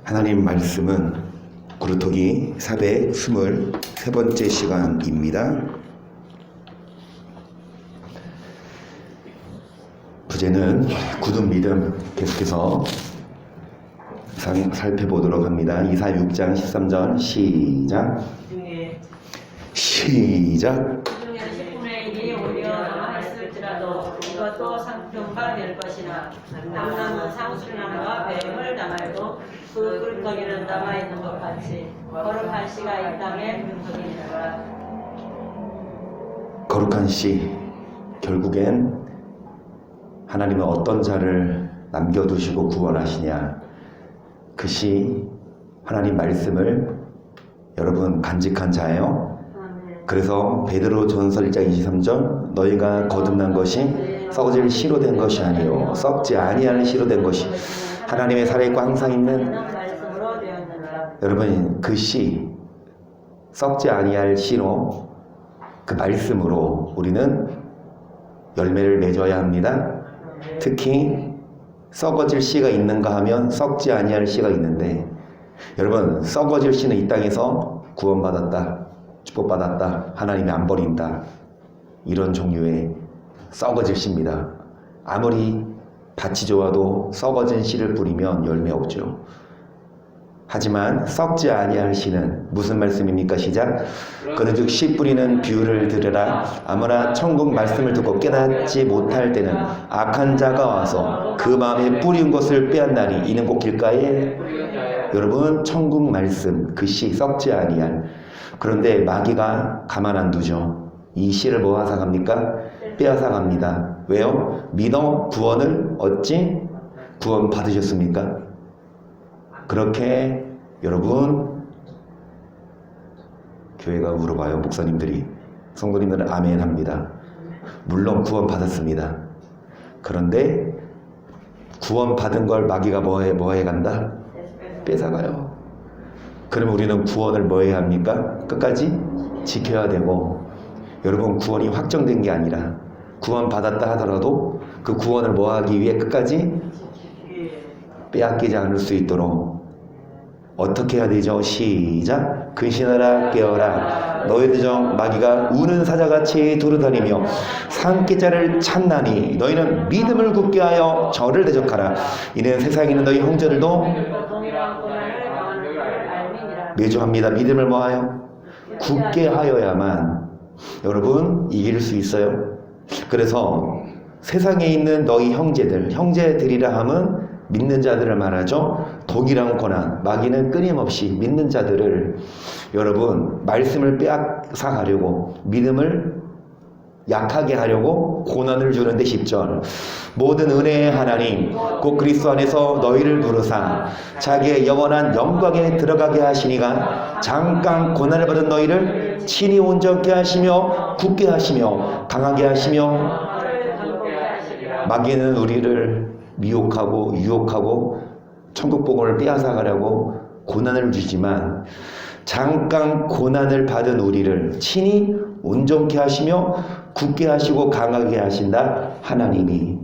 하나님 말씀은 구루토기 423번째 시간입니다. 부제는 굳은 믿음, 계속해서 살펴보도록 합니다. 이사 6장 13절 시작. 시작. 중에 10분의 1이 오려 남아있을지라도 이것도 상품화 될 것이나 남남은 상수량과 뱀을 담아도 그 꿀떡이는 남아있는 것 같이 거룩한 씨가 이 땅에 꿀떡이니라. 거룩한 씨, 결국엔 하나님은 어떤 자를 남겨두시고 구원하시냐. 그 씨, 하나님 말씀을 여러분 간직한 자예요. 그래서 베드로 전서 1장 23절 너희가 거듭난 것이 썩어질 씨로 된 것이 아니요 썩지 아니할 씨로 된 것이 하나님의 살아있고 항상 있는 말씀으로 되었느니라. 여러분 그 씨 썩지 아니할 씨로 그 말씀으로 우리는 열매를 맺어야 합니다. 특히 썩어질 씨가 있는가 하면 썩지 아니할 씨가 있는데 여러분 썩어질 씨는 이 땅에서 구원받았다, 축복받았다, 하나님이 안 버린다, 이런 종류의 썩어질 씨입니다. 아무리 밭이 좋아도 썩어진 씨를 뿌리면 열매 없죠. 하지만 썩지 아니할 씨는 무슨 말씀입니까? 시작. 그런즉 씨 뿌리는 비유를 들으라. 아무나 천국 말씀을 듣고 깨닫지 못할 때는 악한 자가 와서 그 마음에 뿌린 것을 빼앗나니 이는 곧 길가에 여러분 천국 말씀 그 씨 썩지 아니할. 그런데 마귀가 가만 안 두죠. 이 씨를 뭐 하사 갑니까? 빼앗아 갑니다. 왜요? 믿어 구원을 얻지 구원 받으셨습니까? 그렇게 여러분 교회가 물어봐요. 목사님들이, 성도님들은 아멘 합니다. 물론 구원 받았습니다. 그런데 구원 받은 걸 마귀가 뭐해 간다? 뺏어가요. 그러면 우리는 구원을 뭐 해야 합니까? 끝까지 지켜야 되고, 여러분 구원이 확정된 게 아니라 구원 받았다 하더라도 그 구원을 뭐 하기 위해 끝까지 빼앗기지 않을 수 있도록 어떻게 해야 되죠? 시작. 근신하라 깨어라. 너희들 중 마귀가 우는 사자같이 두루다니며 산기자를 찾나니 너희는 믿음을 굳게 하여 저를 대적하라. 이는 세상에 있는 너희 형제들도 매주합니다. 믿음을 뭐하여? 굳게 하여야만 여러분 이길 수 있어요. 그래서 세상에 있는 너희 형제들이라 함은 믿는 자들을 말하죠. 동일한 고난, 마귀는 끊임없이 믿는 자들을 여러분 말씀을 빼앗아 가려고, 믿음을 약하게 하려고 고난을 주는데 10절. 모든 은혜의 하나님 곧 그리스도 안에서 너희를 부르사 자기의 영원한 영광에 들어가게 하시니가 잠깐 고난을 받은 너희를 친히 온전케 하시며 굳게 하시며 강하게 하시며. 마귀는 우리를 미혹하고 유혹하고 천국 복음을 빼앗아 가려고 고난을 주지만 잠깐 고난을 받은 우리를 친히 온전케 하시며 굳게 하시고 강하게 하신다, 하나님이.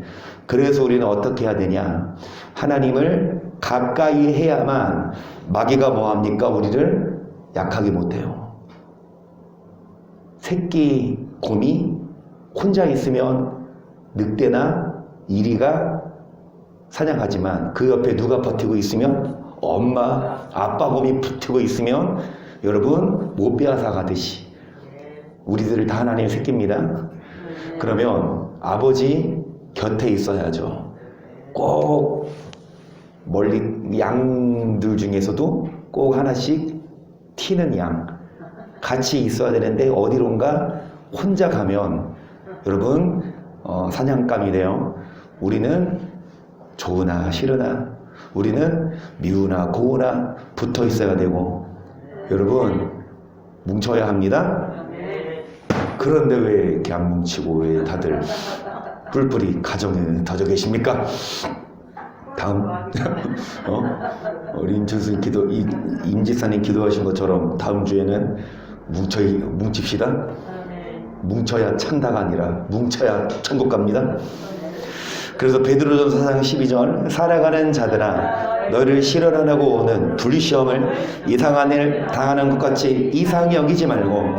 그래서 우리는 어떻게 해야 되냐? 하나님을 가까이 해야만 마귀가 뭐합니까? 우리를 약하게 못해요. 새끼 곰이 혼자 있으면 늑대나 이리가 사냥하지만 그 옆에 누가 버티고 있으면 엄마, 아빠 곰이 붙고 있으면 여러분 못 빼앗아 가듯이 우리들 다 하나님의 새끼입니다. 그러면 아버지 곁에 있어야죠. 꼭 멀리 양들 중에서도 꼭 하나씩 튀는 양 같이 있어야 되는데 어디론가 혼자 가면 여러분 사냥감이 돼요. 우리는 좋으나 싫으나 우리는 미우나 고우나 붙어 있어야 되고 여러분 뭉쳐야 합니다. 그런데 왜 이렇게 안 뭉치고 왜 다들 뿔뿔이 가정에 터져 계십니까? 다음 우리 임지사님 기도하신 것처럼 다음 주에는 뭉칩시다. 뭉쳐야 찬다가 아니라 뭉쳐야 천국 갑니다. 그래서 베드로전서 4장 12절 살아가는 자들아 너희를 실현하려고 오는 불시험을 이상한 일 당하는 것 같이 이상히 여기지 말고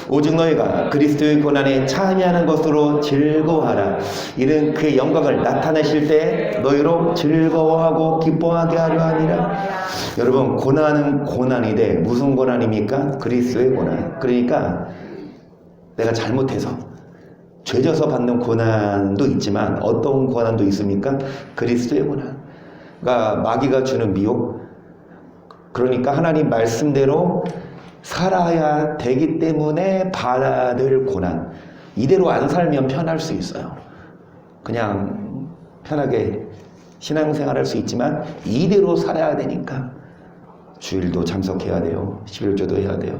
오직 너희가 그리스도의 고난에 참여하는 것으로 즐거워하라. 이는 그의 영광을 나타내실 때 너희로 즐거워하고 기뻐하게 하려 함이라. 여러분, 고난은 고난이되 무슨 고난입니까? 그리스도의 고난. 그러니까 내가 잘못해서 죄져서 받는 고난도 있지만 어떤 고난도 있습니까? 그리스도의 고난. 그러니까 마귀가 주는 미혹. 그러니까 하나님 말씀대로 살아야 되기 때문에 받아들 고난. 이대로 안 살면 편할 수 있어요. 그냥 편하게 신앙생활 할 수 있지만 이대로 살아야 되니까 주일도 참석해야 돼요. 11조도 해야 돼요.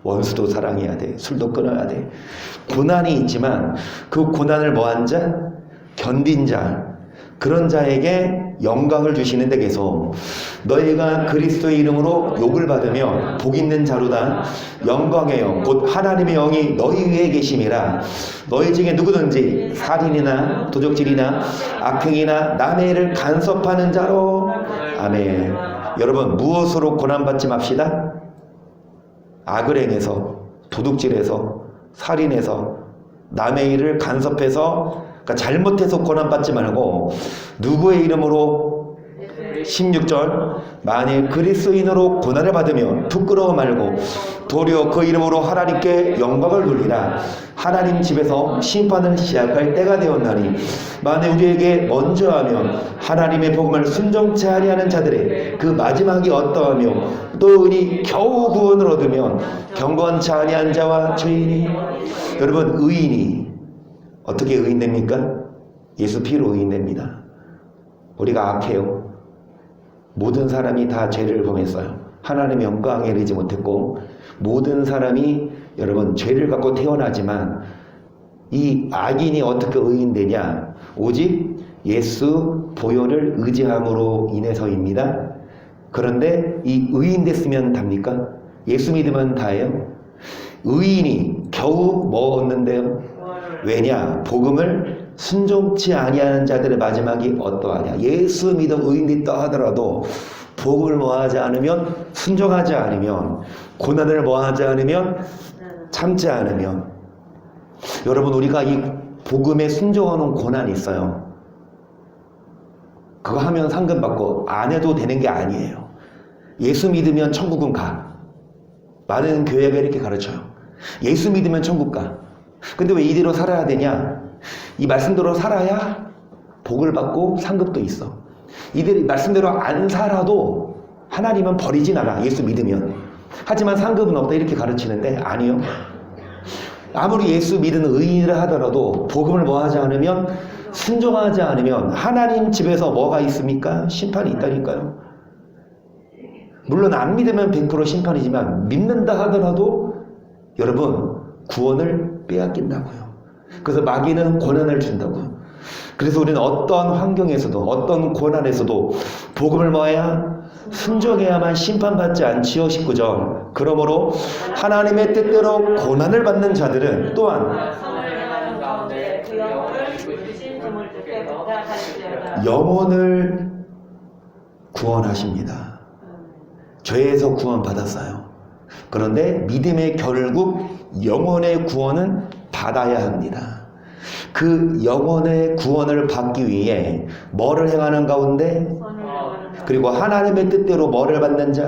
원수도 사랑해야 돼. 술도 끊어야 돼. 고난이 있지만 그 고난을 뭐한 자? 견딘 자. 그런 자에게 영광을 주시는 데 계속 너희가 그리스도의 이름으로 욕을 받으면 복 있는 자로다. 영광의 영 곧 하나님의 영이 너희 위에 계심이라. 너희 중에 누구든지 살인이나 도적질이나 악행이나 남의 일을 간섭하는 자로. 아멘. 여러분, 무엇으로 고난받지 맙시다? 악을 행해서, 도둑질해서, 살인해서, 남의 일을 간섭해서, 그러니까 잘못해서 고난받지 말고 누구의 이름으로? 16절 만일 그리스도인으로 고난을 받으면 부끄러워 말고 도리어 그 이름으로 하나님께 영광을 돌리라. 하나님 집에서 심판을 시작할 때가 되었나니 만일 우리에게 먼저 하면 하나님의 복음을 순종치 아니하는 자들의 그 마지막이 어떠하며 또 우리 겨우 구원을 얻으면 경건치 아니한 자와 죄인이. 여러분, 의인이 어떻게 의인됩니까? 예수 피로 의인됩니다. 우리가 악해요. 모든 사람이 다 죄를 범했어요. 하나님의 영광에 이르지 못했고 모든 사람이 여러분 죄를 갖고 태어나지만 이 악인이 어떻게 의인되냐? 오직 예수 보혈을 의지함으로 인해서입니다. 그런데 이 의인 됐으면 답니까? 예수 믿으면 다예요? 의인이 겨우 뭐 얻는데요? 왜냐? 복음을 순종치 아니하는 자들의 마지막이 어떠하냐? 예수 믿음 의인 됐다 하더라도 복음을 뭐하지 않으면, 순종하지 않으면, 고난을 뭐하지 않으면, 참지 않으면. 여러분, 우리가 이 복음에 순종하는 고난이 있어요. 그거 하면 상금 받고 안 해도 되는 게 아니에요. 예수 믿으면 천국은 가. 많은 교회가 이렇게 가르쳐요. 예수 믿으면 천국 가. 근데 왜 이대로 살아야 되냐? 이 말씀대로 살아야 복을 받고 상급도 있어. 이대로 말씀대로 안 살아도 하나님은 버리진 않아. 예수 믿으면. 하지만 상급은 없다 이렇게 가르치는데 아니요. 아무리 예수 믿은 의인이라 하더라도 복음을 뭐하지 않으면, 순종하지 않으면 하나님 집에서 뭐가 있습니까? 심판이 있다니까요. 물론 안 믿으면 100% 심판이지만 믿는다 하더라도 여러분 구원을 빼앗긴다고요. 그래서 마귀는 고난을 준다고요. 그래서 우리는 어떤 환경에서도 어떤 고난에서도 복음을 뭐해야? 순종해야만 심판받지 않지요. 19절 그러므로 하나님의 뜻대로 고난을 받는 자들은 또한 영혼을 구원하십니다. 죄에서 구원받았어요. 그런데 믿음의 결국 영혼의 구원은 받아야 합니다. 그 영혼의 구원을 받기 위해 뭐를 행하는 가운데? 그리고 하나님의 뜻대로 뭐를 받는 자?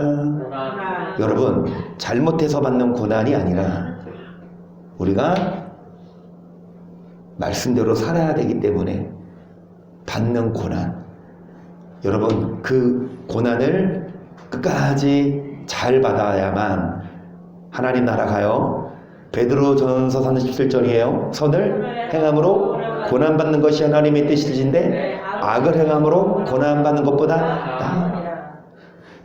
여러분, 잘못해서 받는 고난이 아니라 우리가 말씀대로 살아야 되기 때문에 받는 고난. 여러분, 그 고난을 끝까지 잘 받아야만 하나님 나라 가요. 베드로전서 37절이에요. 선을 행함으로 고난받는 것이 하나님의 뜻이신데 악을 행함으로 고난받는 것보다 나아.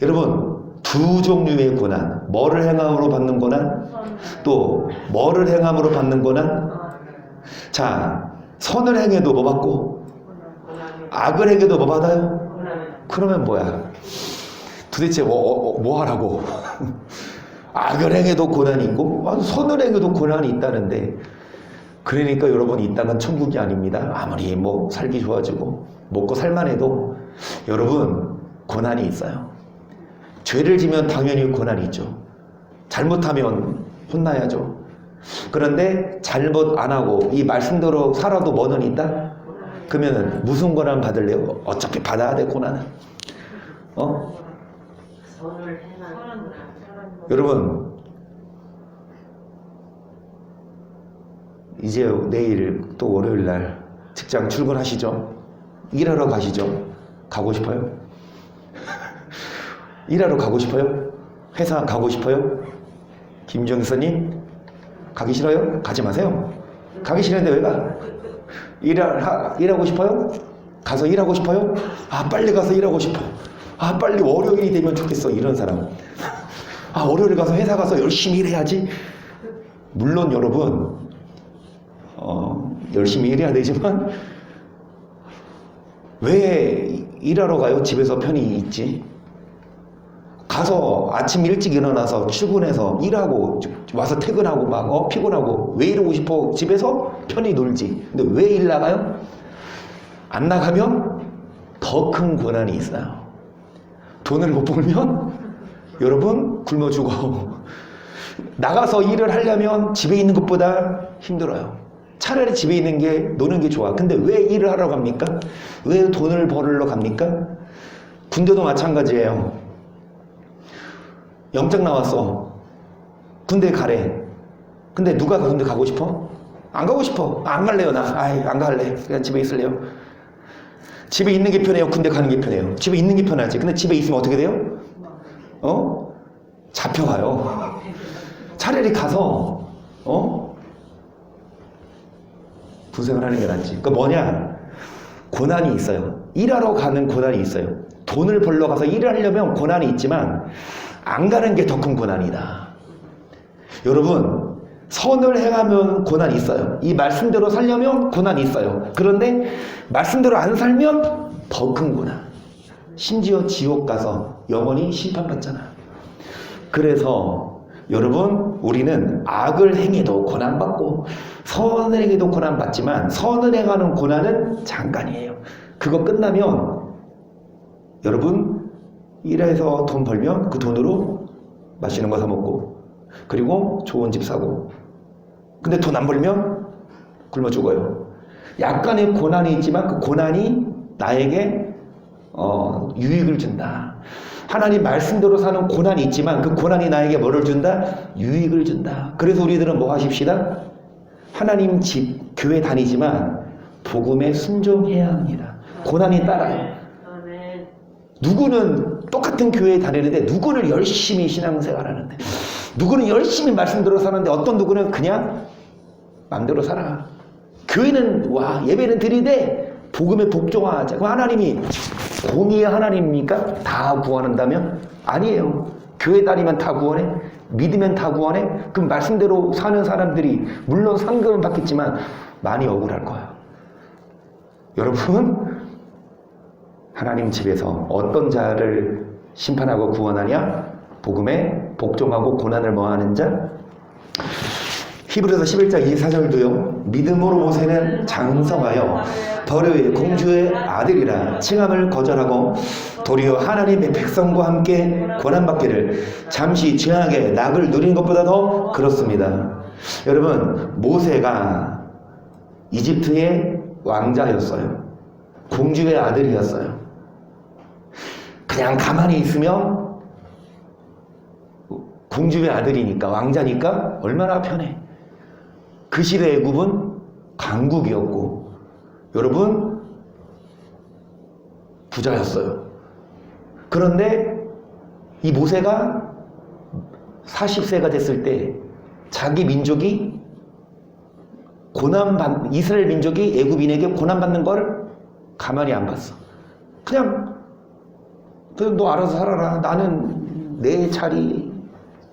여러분, 두 종류의 고난. 뭐를 행함으로 받는 고난? 또 뭐를 행함으로 받는 고난? 자, 선을 행해도 뭐 받고 악을 행해도 뭐 받아요? 그러면 뭐야? 도대체 뭐 하라고? 악을 행해도 고난이 있고 선을 행해도 고난이 있다는데, 그러니까 여러분 이 땅은 천국이 아닙니다. 아무리 뭐 살기 좋아지고 먹고 살만해도 여러분 고난이 있어요. 죄를 지면 당연히 고난이 있죠. 잘못하면 혼나야죠. 그런데 잘못 안 하고 이 말씀대로 살아도 뭐는 있다? 그러면은 무슨 고난 받을래요? 어차피 받아야 돼, 고난은. 선을 행하는 여러분, 이제 내일 또 월요일 날 직장 출근하시죠? 일하러 가시죠? 가고 싶어요? 일하러 가고 싶어요? 회사 가고 싶어요? 김정선님 가기 싫어요? 가지 마세요. 가기 싫은데 왜 가? 일하고 싶어요? 가서 일하고 싶어요? 아, 빨리 가서 일하고 싶어. 아, 빨리 월요일이 되면 좋겠어. 이런 사람. 아, 월요일 가서 회사 가서 열심히 일해야지. 물론 여러분 열심히 일해야 되지만 왜 일하러 가요? 집에서 편히 있지. 가서 아침 일찍 일어나서 출근해서 일하고 와서 퇴근하고 막 피곤하고 왜 이러고 싶어? 집에서 편히 놀지. 근데 왜 일 나가요? 안 나가면 더 큰 고난이 있어요. 돈을 못 벌면 여러분 굶어 죽어. 나가서 일을 하려면 집에 있는 것보다 힘들어요. 차라리 집에 있는 게 노는 게 좋아. 근데 왜 일을 하러 갑니까? 왜 돈을 벌으러 갑니까? 군대도 마찬가지예요. 영장 나왔어. 군대 가래. 근데 누가 군대 가고 싶어? 안 가고 싶어. 안 갈래요 나. 안 갈래. 그냥 집에 있을래요. 집에 있는 게 편해요? 군대 가는 게 편해요? 집에 있는 게 편하지. 근데 집에 있으면 어떻게 돼요? 잡혀가요. 차라리 가서 분생을 하는 게 낫지. 그러니까 뭐냐? 고난이 있어요. 일하러 가는 고난이 있어요. 돈을 벌러 가서 일을 하려면 고난이 있지만 안 가는 게 더 큰 고난이다. 여러분, 선을 행하면 고난이 있어요. 이 말씀대로 살려면 고난이 있어요. 그런데 말씀대로 안 살면 더 큰 고난. 심지어 지옥 가서 영원히 심판받잖아. 그래서 여러분, 우리는 악을 행해도 고난받고 선을 행해도 고난받지만 선을 행하는 고난은 잠깐이에요. 그거 끝나면 여러분, 일해서 돈 벌면 그 돈으로 맛있는 거 사 먹고 그리고 좋은 집 사고. 근데 돈 안 벌면 굶어 죽어요. 약간의 고난이 있지만 그 고난이 나에게 유익을 준다. 하나님 말씀대로 사는 고난이 있지만 그 고난이 나에게 뭐를 준다? 유익을 준다. 그래서 우리들은 뭐 하십시다? 하나님 집, 교회 다니지만 복음에 순종해야 합니다. 고난이 따라요. 누구는 똑같은 교회에 다니는데 누구는 열심히 신앙생활 하는데 누구는 열심히 말씀대로 사는데 어떤 누구는 그냥 마음대로 살아. 교회는 예배는 드리되 복음에 복종하자. 그럼 하나님이 공의의 하나님입니까? 다 구원한다면? 아니에요. 교회 다니면 다 구원해? 믿으면 다 구원해? 그럼 말씀대로 사는 사람들이 물론 상급은 받겠지만 많이 억울할 거야. 여러분, 하나님 집에서 어떤 자를 심판하고 구원하냐? 복음에 복종하고 고난을 뭐하는 자? 히브리서 11장 24절도요. 믿음으로 모세는 장성하여 버려의 공주의 아들이라 칭함을 거절하고 도리어 하나님의 백성과 함께 고난받기를 잠시 죄악의 낙을 누린 것보다 더 그렇습니다. 여러분, 모세가 이집트의 왕자였어요. 공주의 아들이었어요. 그냥 가만히 있으면 공주의 아들이니까 왕자니까 얼마나 편해. 그 시대 애굽은 강국이었고 여러분 부자였어요. 그런데 이 모세가 40세가 됐을 때 자기 민족이 이스라엘 민족이 애굽인에게 고난받는 걸 가만히 안 봤어. 그냥 너 알아서 살아라. 나는 내 자리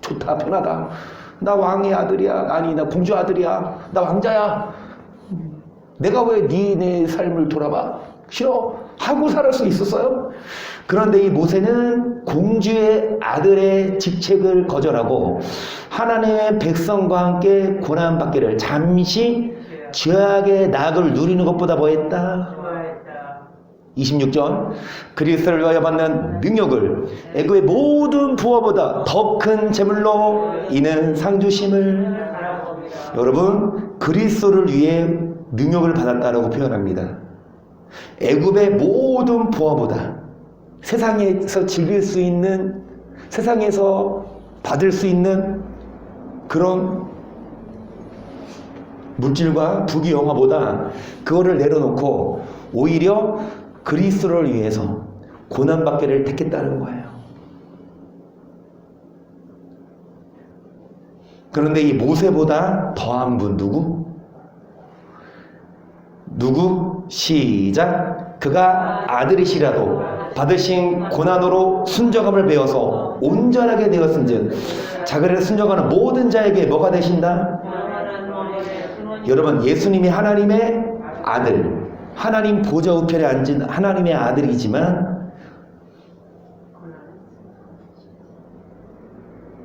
좋다, 편하다. 나 왕의 아들이야. 아니, 나 공주 아들이야. 나 왕자야. 내가 왜 네 삶을 돌아봐? 싫어. 하고 살 수 있었어요. 그런데 이 모세는 공주의 아들의 직책을 거절하고 하나님의 백성과 함께 고난받기를 잠시 죄악의 낙을 누리는 것보다 뭐 했다? 26절 그리스도를 위하여 받는 능력을 애굽의 모든 부하보다 더 큰 제물로 이는 상 주심을. 여러분, 그리스도를 위해 능력을 받았다라고 표현합니다. 애굽의 모든 부하보다, 세상에서 즐길 수 있는, 세상에서 받을 수 있는 그런 물질과 부귀영화보다 그거를 내려놓고 오히려 그리스도를 위해서 고난받기를 택했다는 거예요. 그런데 이 모세보다 더한 분 누구? 누구? 시작. 그가 아들이시라도 받으신 고난으로 순종함을 배워서 온전하게 되었은즉 자기를 순종하는 모든 자에게 뭐가 되신다? 여러분, 예수님이 하나님의 아들, 하나님 보좌 우편에 앉은 하나님의 아들이지만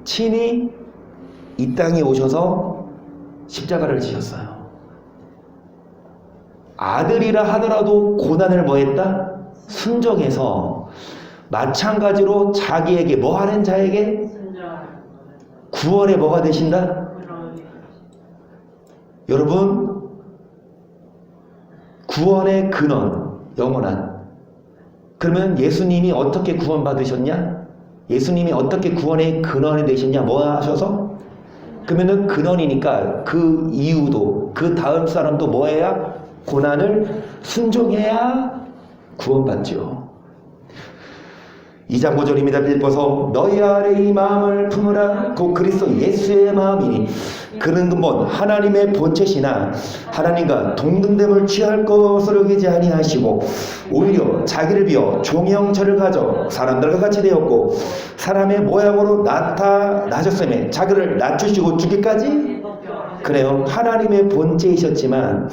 친히 이 땅에 오셔서 십자가를 지셨어요. 아들이라 하더라도 고난을 뭐 했다? 순종해서 마찬가지로 자기에게 뭐 하는 자에게 구원의 뭐가 되신다? 여러분, 구원의 근원, 영원한. 그러면 예수님이 어떻게 구원받으셨냐? 예수님이 어떻게 구원의 근원이 되셨냐? 뭐 하셔서? 그러면은 근원이니까 그 이후도, 그 다음 사람도 뭐 해야? 고난을 순종해야 구원받죠. 2장 5절입니다. 빌보서 너희 아래 이 마음을 품으라. 곧 그리스도 예수의 마음이니 그는 근본 하나님의 본체시나 하나님과 동등됨을 취할 것으로 여기지 아니하시고 오히려 자기를 비어 종의 형체를 가져 사람들과 같이 되었고 사람의 모양으로 나타나셨으며 자기를 낮추시고 죽기까지. 그래요. 하나님의 본체이셨지만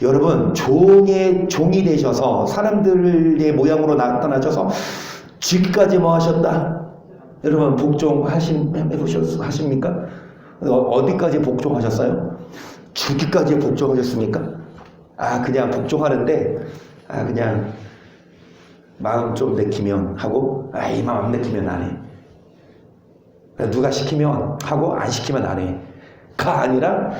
여러분, 종이 되셔서 사람들의 모양으로 나타나셔서 죽기까지 뭐 하셨다? 여러분, 복종하십니까? 어디까지 복종하셨어요? 죽기까지 복종하셨습니까? 그냥 복종하는데, 그냥 마음 좀 내키면 하고, 이 마음 내키면 안 해. 누가 시키면 하고, 안 시키면 안 해. 가 아니라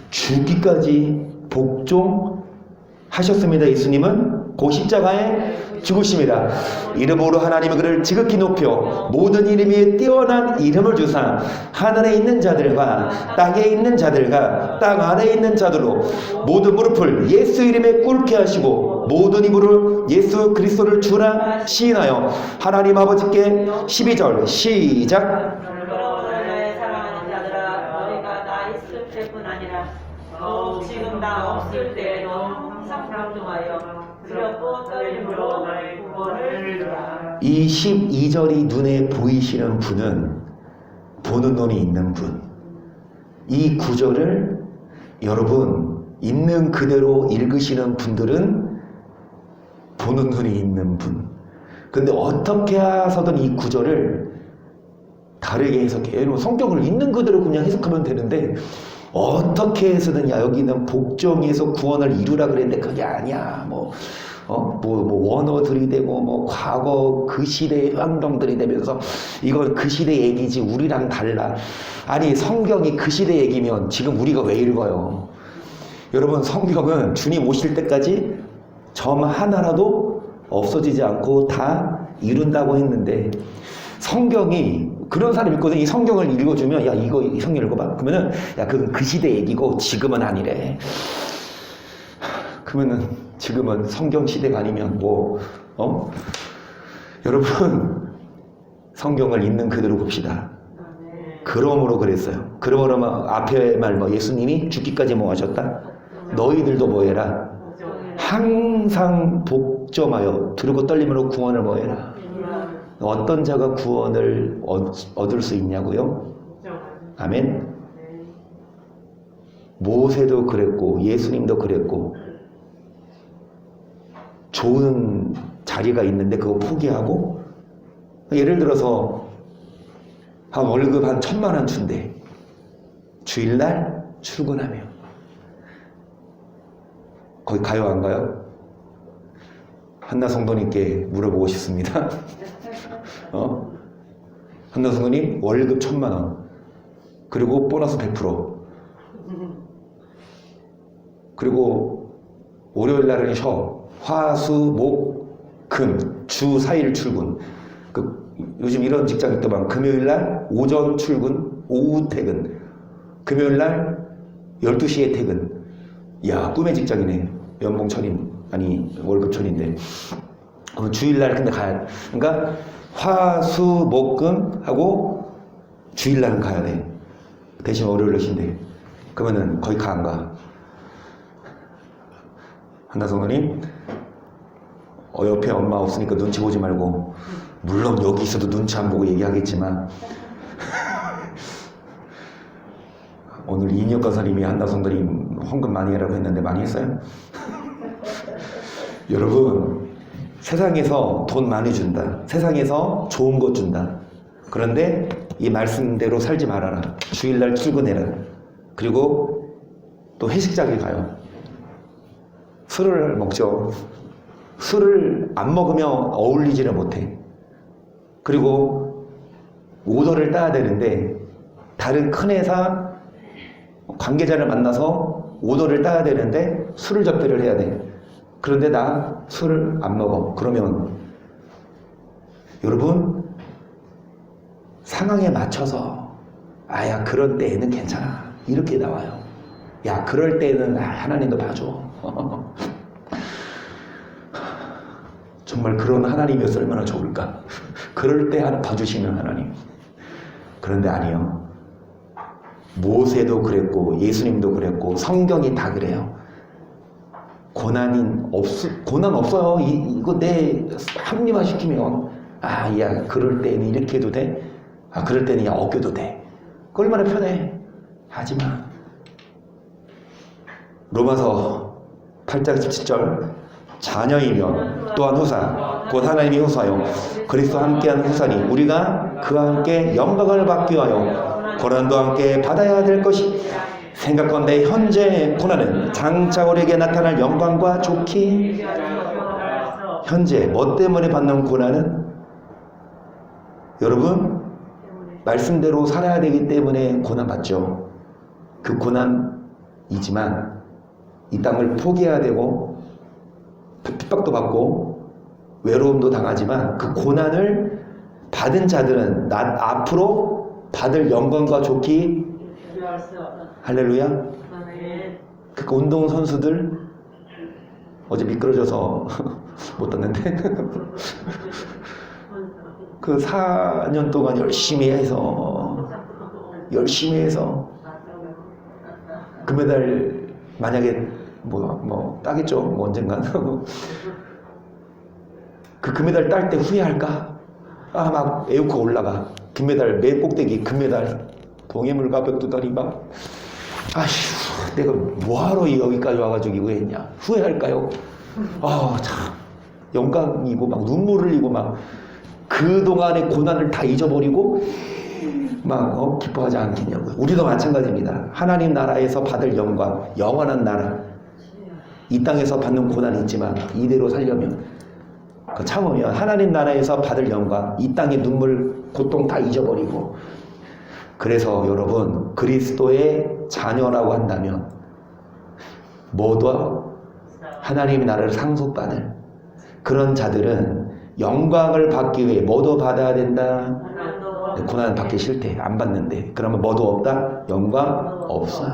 죽기까지 복종하셨습니다. 예수님은 그 십자가에 죽으심이라. 이름으로 하나님은 그를 지극히 높여 모든 이름 위에 뛰어난 이름을 주사 하늘에 있는 자들과 땅에 있는 자들과 땅 아래에 있는 자들로 모든 무릎을 예수 이름에 꿇게 하시고 모든 입으로 예수 그리스도를 주라 시인하여 하나님 아버지께. 12절 시작. 나의 사랑하는 자들아, 너희가 나 있을 때뿐 아니라 지금 나 없을 때에도 항상 불안정하여 두렵고 떨림으로 나의 구원을 이루라. 이 12절이 눈에 보이시는 분은 보는 눈이 있는 분. 이 구절을 여러분 있는 그대로 읽으시는 분들은 보는 눈이 있는 분. 근데 어떻게 해서든 이 구절을 다르게 해석해. 성경을 있는 그대로 그냥 해석하면 되는데 어떻게 해서든 여기는 복종에서 구원을 이루라 그랬는데 그게 아니야. 원어들이 되고 과거 그 시대의 환경들이 되면서 이건 그 시대 얘기지 우리랑 달라. 아니, 성경이 그 시대 얘기면 지금 우리가 왜 읽어요? 여러분, 성경은 주님 오실 때까지 점 하나라도 없어지지 않고 다 이룬다고 했는데 성경이 그런 사람 있거든. 이 성경을 읽어주면 이 성경 읽어봐. 그러면은 그건 그 시대 얘기고 지금은 아니래. 그러면은 지금은 성경 시대가 아니면 여러분, 성경을 있는 그대로 봅시다. 그러므로 그랬어요. 그러므로 앞에 말 예수님이 죽기까지 뭐 하셨다? 너희들도 뭐 해라? 항상 복종하여 두렵고 떨림으로 구원을 뭐 해라? 어떤 자가 구원을 얻을 수 있냐고요? 아멘. 모세도 그랬고 예수님도 그랬고 좋은 자리가 있는데 그거 포기하고, 예를 들어서 월급 한 1,000만 원 준대. 주일날 출근하며 거기 가요 안 가요? 한나 성도님께 물어보고 싶습니다. 한나 성도님 월급 1,000만 원 그리고 보너스 100% 그리고 월요일 날은 쉬어 화, 수, 목, 금 주 4일 출근 요즘 이런 직장 있더만 금요일 날 오전 출근 오후 퇴근 금요일 날 12시에 퇴근 야 꿈의 직장이네. 연봉 1,000인 아니 월급 1,000인데 주일날 근데 가야 그러니까 화, 수, 목, 금 하고 주일날은 가야 돼. 대신 월요일날 쉰대. 그러면은 거의 가 안 가? 한나 성도님 옆에 엄마 없으니까 눈치 보지 말고 물론 여기 있어도 눈치 안 보고 얘기하겠지만 오늘 이인혁 가사님이 한나 성도님 헌금 많이 해라고 했는데 많이 했어요? 여러분 세상에서 돈 많이 준다. 세상에서 좋은 것 준다. 그런데 이 말씀대로 살지 말아라. 주일날 출근해라. 그리고 또 회식장에 가요. 술을 먹죠. 술을 안 먹으면 어울리지를 못해. 그리고 오더를 따야 되는데 다른 큰 회사 관계자를 만나서 오더를 따야 되는데 술을 접대를 해야 돼. 그런데 나 술을 안 먹어. 그러면 여러분 상황에 맞춰서 야 그럴 때에는 괜찮아. 이렇게 나와요. 야 그럴 때는 하나님도 봐줘. 정말 그런 하나님이었으면 얼마나 좋을까. 그럴 때 봐주시는 하나님. 그런데 아니요. 모세도 그랬고 예수님도 그랬고 성경이 다 그래요. 고난 없어요. 이거 내 합리화시키면 야 그럴 때는 이렇게 해도 돼. 그럴 때는 야 어겨도 돼. 그 얼마나 편해. 하지마. 로마서 8장 17절 자녀이면 또한 후사 곧 하나님이 후사요 그리스도와 함께하는 후사니 우리가 그와 함께 영광을 받기 위하여 고난도 함께 받아야 될 것이 생각건대 현재 고난은 장차 우리에게 나타날 영광과 좋기 현재 뭐 때문에 받는 고난은 여러분 말씀대로 살아야 되기 때문에 고난 받죠. 그 고난이지만 이 땅을 포기해야 되고 핍박도 받고 외로움도 당하지만 그 고난을 받은 자들은 앞으로 받을 영광과 좋기 할렐루야. 그 운동선수들 어제 미끄러져서 못 떴는데 그 4년 동안 열심히 해서 금메달 만약에 따겠죠. 언젠간 그 금메달 딸 때 후회할까? 막 에어컨 올라가 금메달 맨 꼭대기 금메달 동해물 가벽두다리 막 내가 뭐하러 여기까지 와가지고 이거 했냐 후회할까요? 참 영광이고 막 눈물 흘리고 막 그동안의 고난을 다 잊어버리고 막 기뻐하지 않겠냐고요. 우리도 마찬가지입니다. 하나님 나라에서 받을 영광 영원한 나라 이 땅에서 받는 고난이 있지만 이대로 살려면 참으면 하나님 나라에서 받을 영광 이 땅의 눈물 고통 다 잊어버리고 그래서 여러분 그리스도의 자녀라고 한다면 모두 하나님의 나라를 상속받을 그런 자들은 영광을 받기 위해 뭐도 받아야 된다. 고난을 받기 싫대. 안 받는데. 그러면 뭐도 없다? 영광 없어.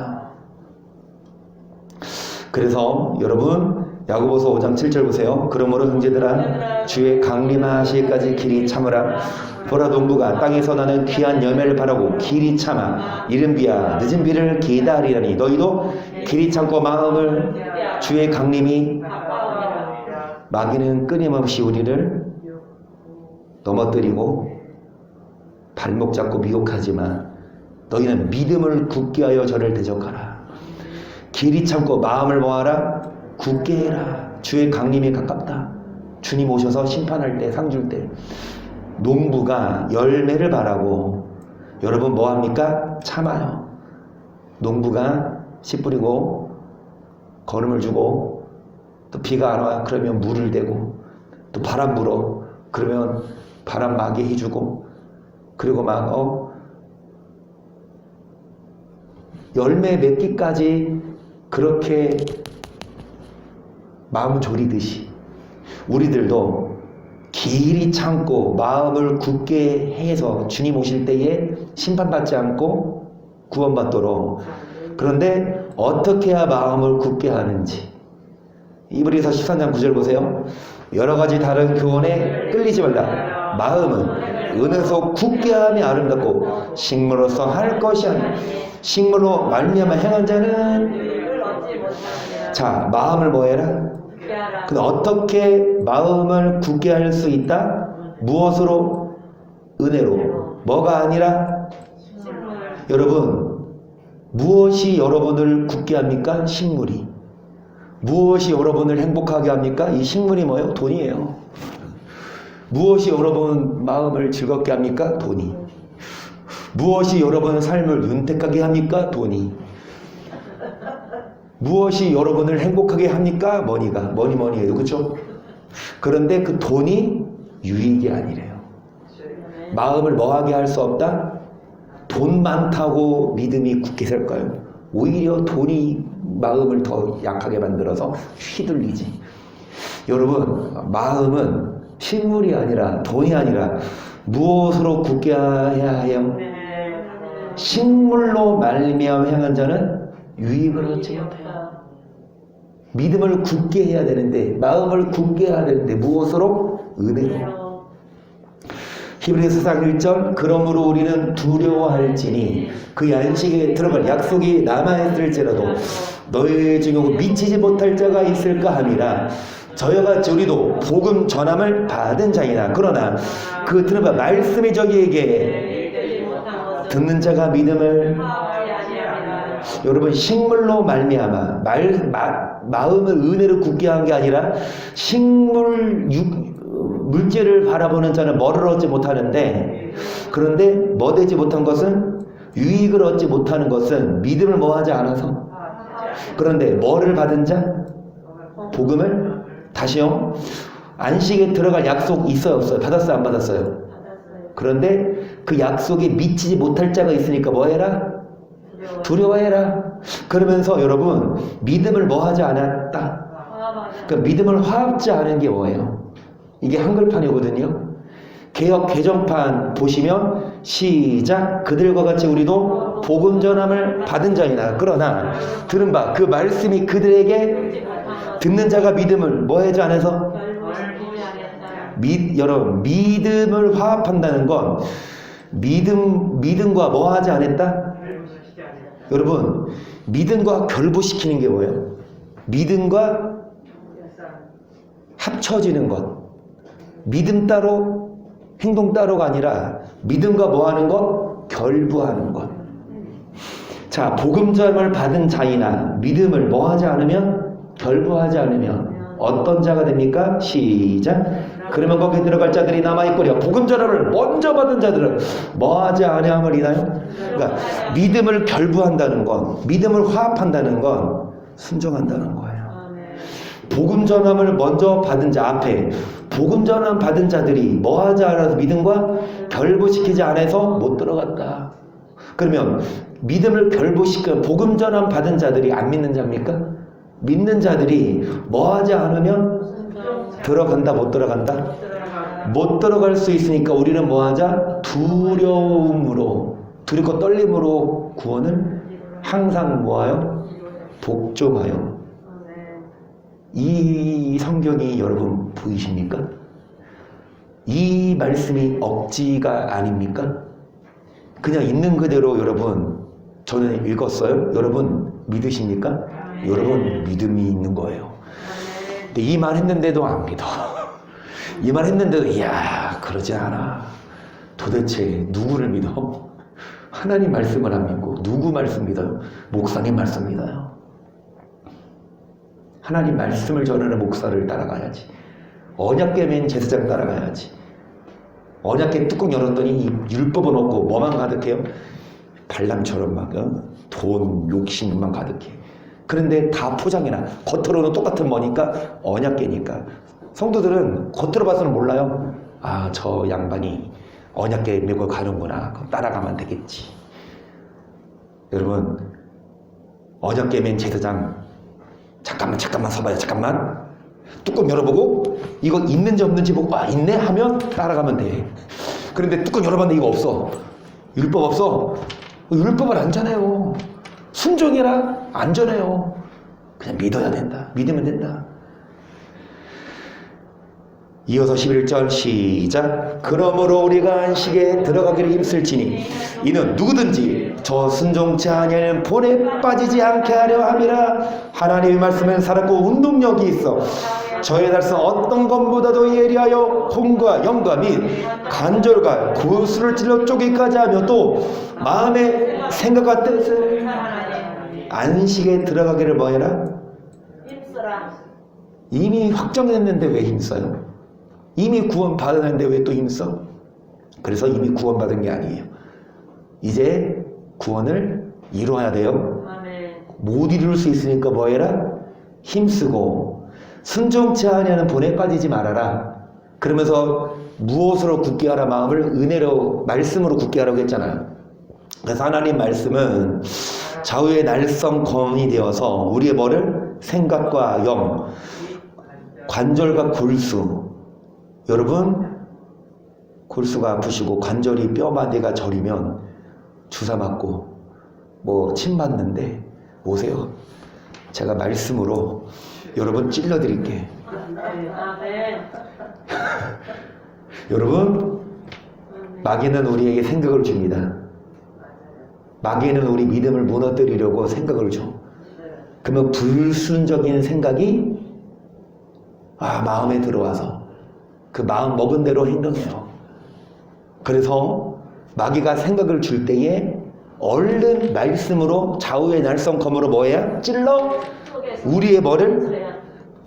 그래서 여러분 야고보서 5장 7절 보세요. 그러므로 형제들아 주의 강림하시기까지 길이 참으라. 보라 농부가 땅에서 나는 귀한 열매를 바라고 길이 참아 이른 비야 늦은 비를 기다리라니 너희도 길이 참고 마음을 주의 강림이 마귀는 끊임없이 우리를 넘어뜨리고 발목 잡고 미혹하지만 너희는 믿음을 굳게 하여 저를 대적하라. 길이 참고 마음을 모아라. 굳게 해라. 주의 강림이 가깝다. 주님 오셔서 심판할 때 상 줄 때 농부가 열매를 바라고 여러분 뭐합니까? 참아요. 농부가 씨 뿌리고 거름을 주고 또 비가 안 와 그러면 물을 대고 또 바람 불어. 그러면 바람 막이 해주고, 그리고 막 열매 맺기까지 그렇게 마음 졸이듯이 우리들도 길이 참고 마음을 굳게 해서 주님 오실 때에 심판받지 않고 구원받도록. 그런데 어떻게 해야 마음을 굳게 하는지. 이브리서 13장 9절 보세요. 여러 가지 다른 교훈에 끌리지 말라. 마음은 은혜로 굳게 함이 아름답고 식물로서 할 것이 아니라 식물로 말미암아 행한 자는. 유익을 얻지 못하느니라. 자, 마음을 뭐 해라? 굳게 하라. 근데 어떻게 마음을 굳게 할 수 있다? 무엇으로? 은혜로. 뭐가 아니라? 식물. 여러분, 무엇이 여러분을 굳게 합니까? 식물이. 무엇이 여러분을 행복하게 합니까? 이 식물이 뭐예요? 돈이에요. 무엇이 여러분 마음을 즐겁게 합니까? 돈이. 무엇이 여러분의 삶을 윤택하게 합니까? 돈이. 무엇이 여러분을 행복하게 합니까? 머니 해도. 그렇죠? 그런데 그 돈이 유익이 아니래요. 마음을 뭐하게 할 수 없다? 돈 많다고 믿음이 굳게 살까요? 오히려 돈이 마음을 더 약하게 만들어서 휘둘리지. 여러분, 마음은 식물이 아니라 돈이 아니라 무엇으로 굳게 해야 해요? 식물로 말미암아 행한 자는 유익을 얻지 못해요. 믿음을 굳게 해야 되는데, 마음을 굳게 해야 되는데 무엇으로? 은혜로. 히브리서 4장 1절 그러므로 우리는 두려워할지니 그 안식에 들어갈 약속이 남아있을지라도 너희 중에 미치지 못할 자가 있을까 함이라. 저와 같이 우리도 복음 전함을 받은 자이나 그러나 그 들어봐 말씀이 저기에게 듣는 자가 믿음을. 여러분, 식물로 말미암아 마음을 은혜로 굳게 한 게 아니라 물질을 바라보는 자는 뭐를 얻지 못하는데, 그런데 뭐 되지 못한 것은, 유익을 얻지 못하는 것은 믿음을 뭐 하지 않아서. 그런데 뭐를 받은 자? 복음을. 다시요. 안식에 들어갈 약속 있어요 없어요? 받았어요 안 받았어요? 그런데 그 약속에 미치지 못할 자가 있으니까 뭐 해라? 두려워해라. 그러면서 여러분, 믿음을 뭐 하지 않았다? 그러니까 믿음을 화합지 않은 게 뭐예요? 이게 한글판이거든요. 개역 개정판 보시면 시작. 그들과 같이 우리도 복음 전함을 받은 자이나 그러나 들은 바 그 말씀이 그들에게 듣는 자가 믿음을 뭐 하지 않아서. 여러분, 믿음을 화합한다는 건 믿음과 뭐 하지 않았다? 여러분, 믿음과 결부시키는 게 뭐예요? 믿음과 합쳐지는 것. 믿음 따로 행동 따로가 아니라 믿음과 뭐 하는 것? 결부하는 것. 자, 복음전을 받은 자이나 믿음을 뭐 하지 않으면? 결부하지 않으면 어떤 자가 됩니까? 시작. 그러면 거기에 들어갈 자들이 남아있거려. 복음전을 먼저 받은 자들은 뭐 하지 아니함을 이나요? 그러니까 믿음을 결부한다는 건, 믿음을 화합한다는 건 순종한다는 거예요. 복음 전함을 먼저 받은 자 앞에 복음 전함 받은 자들이 뭐 하지 않아서 믿음과 결부시키지 않아서 못 들어갔다. 그러면 믿음을 결부시켜 복음 전함 받은 자들이 안 믿는 자입니까? 믿는 자들이 뭐 하지 않으면 들어간다 못 들어간다? 못 들어갈 수 있으니까 우리는 뭐 하자? 두려움으로, 두렵고 떨림으로 구원을 항상 뭐하여? 복종하여. 이 성경이 여러분 보이십니까? 이 말씀이 억지가 아닙니까? 그냥 있는 그대로 여러분 저는 읽었어요. 여러분 믿으십니까? 여러분 믿음이 있는 거예요. 근데 이 말 했는데도 안 믿어. 이 말 했는데도 이야 그러지 않아. 도대체 누구를 믿어? 하나님 말씀을 안 믿고 누구 말씀 믿어요? 목사님 말씀 믿어요. 하나님 말씀을 전하는 목사를 따라가야지. 언약궤 맨 제사장 따라가야지. 언약궤 뚜껑 열었더니 이 율법은 없고 뭐만 가득해요? 발람처럼 막 돈, 욕심만 가득해. 그런데 다 포장해놔. 겉으로는 똑같은 뭐니까? 언약궤니까. 성도들은 겉으로 봐서는 몰라요. 아, 저 양반이 언약궤 메고 가는구나. 그럼 따라가면 되겠지. 여러분, 언약궤 맨 제사장 잠깐만 서봐요. 잠깐만. 뚜껑 열어보고 이거 있는지 없는지 보고 아, 있네 하면 따라가면 돼. 그런데 뚜껑 열어봤는데 이거 없어. 율법 없어. 율법을 안 전해요. 순종해라. 안 전해요. 그냥 믿어야 된다. 믿으면 된다. 이어서 11절 시작. 그러므로 우리가 안식에 들어가기를 힘쓸지니 이는 누구든지 저 순종치 아니하는 본에 빠지지 않게 하려 함이라. 하나님의 말씀은 살았고 운동력이 있어 저의 달성 어떤 것보다도 예리하여 혼과 영과 및 관절과 구슬을 찔러 쪼개기까지 하며 또 마음의 생각과 뜻을 안식에 들어가기를 뭐해라? 힘쓰라. 이미 확정했는데 왜 힘써요? 이미 구원 받았는데 왜 또 힘써? 그래서 이미 구원 받은 게 아니에요. 이제 구원을 이루어야 돼요. 아멘. 못 이룰 수 있으니까 뭐해라? 힘쓰고 순종치 아니하는 본에 빠지지 말아라. 그러면서 무엇으로 굳게 하라? 마음을 은혜로 말씀으로 굳게 하라고 했잖아요. 그래서 하나님 말씀은 좌우의 날성 검이 되어서 우리의 뭐를? 생각과 영, 관절과 골수. 여러분, 골수가 아프시고 관절이 뼈마디가 저리면 주사 맞고 뭐 침 맞는데 오세요. 제가 말씀으로 여러분 찔러 드릴게. 아멘. 여러분, 마귀는 우리에게 생각을 줍니다. 마귀는 우리 믿음을 무너뜨리려고 생각을 줘. 그러면 불순적인 생각이 마음에 들어와서 그 마음 먹은 대로 행동해요. 그래서 마귀가 생각을 줄 때에 얼른 말씀으로 좌우의 날성검으로 뭐해야? 찔러 우리의 뭐를?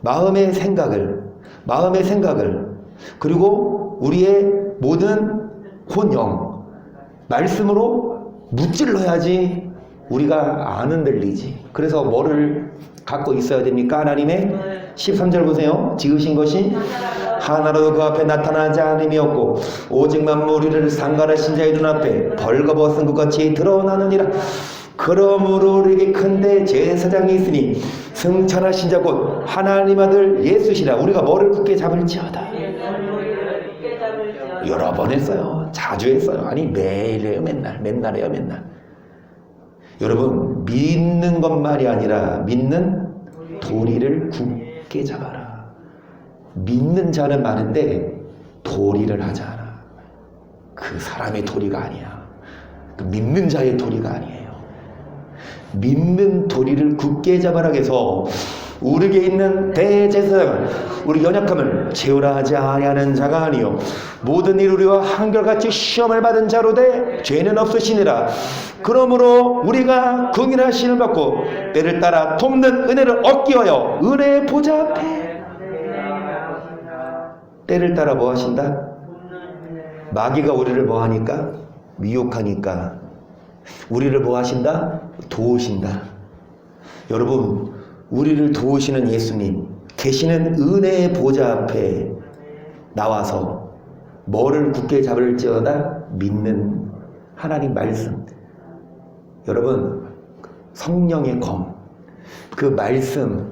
마음의 생각을 그리고 우리의 모든 혼영 말씀으로 무찔러야지 우리가 안 흔들리지. 그래서 뭐를 갖고 있어야 됩니까? 하나님의 13절 보세요. 지으신 것이 하나라도 그 앞에 나타나지 않음이었고 오직 만물 우리를 상관하신 자의 눈앞에 벌거벗은 것 같이 드러나느니라. 그러므로 우리에게 큰대 제사장이 있으니 승천하신 자 곧 하나님 아들 예수시라. 우리가 뭐를 굳게 잡을지어다. 여러 번 했어요. 자주 했어요. 아니 매일 해요. 맨날 해요. 여러분, 믿는 것만이 아니라 믿는 도리를 굳게 잡아라. 믿는 자는 많은데 도리를 하지 않아. 그 사람의 도리가 아니야. 그 믿는 자의 도리가 아니에요. 믿는 도리를 굳게 잡아라 해서 우리에게 있는 대제사장은 우리 연약함을 채우라 하지 아니하는 자가 아니요 모든 일 우리와 한결같이 시험을 받은 자로 돼 죄는 없으시니라. 그러므로 우리가 긍휼하심을 받고 때를 따라 돕는 은혜를 얻기 위하여 은혜의 보좌 앞에 때를 따라 뭐 하신다? 마귀가 우리를 뭐 하니까? 미혹하니까 우리를 뭐 하신다? 도우신다. 여러분, 우리를 도우시는 예수님 계시는 은혜의 보좌 앞에 나와서 뭐를 굳게 잡을지어다? 믿는 하나님 말씀. 여러분, 성령의 검, 그 말씀으로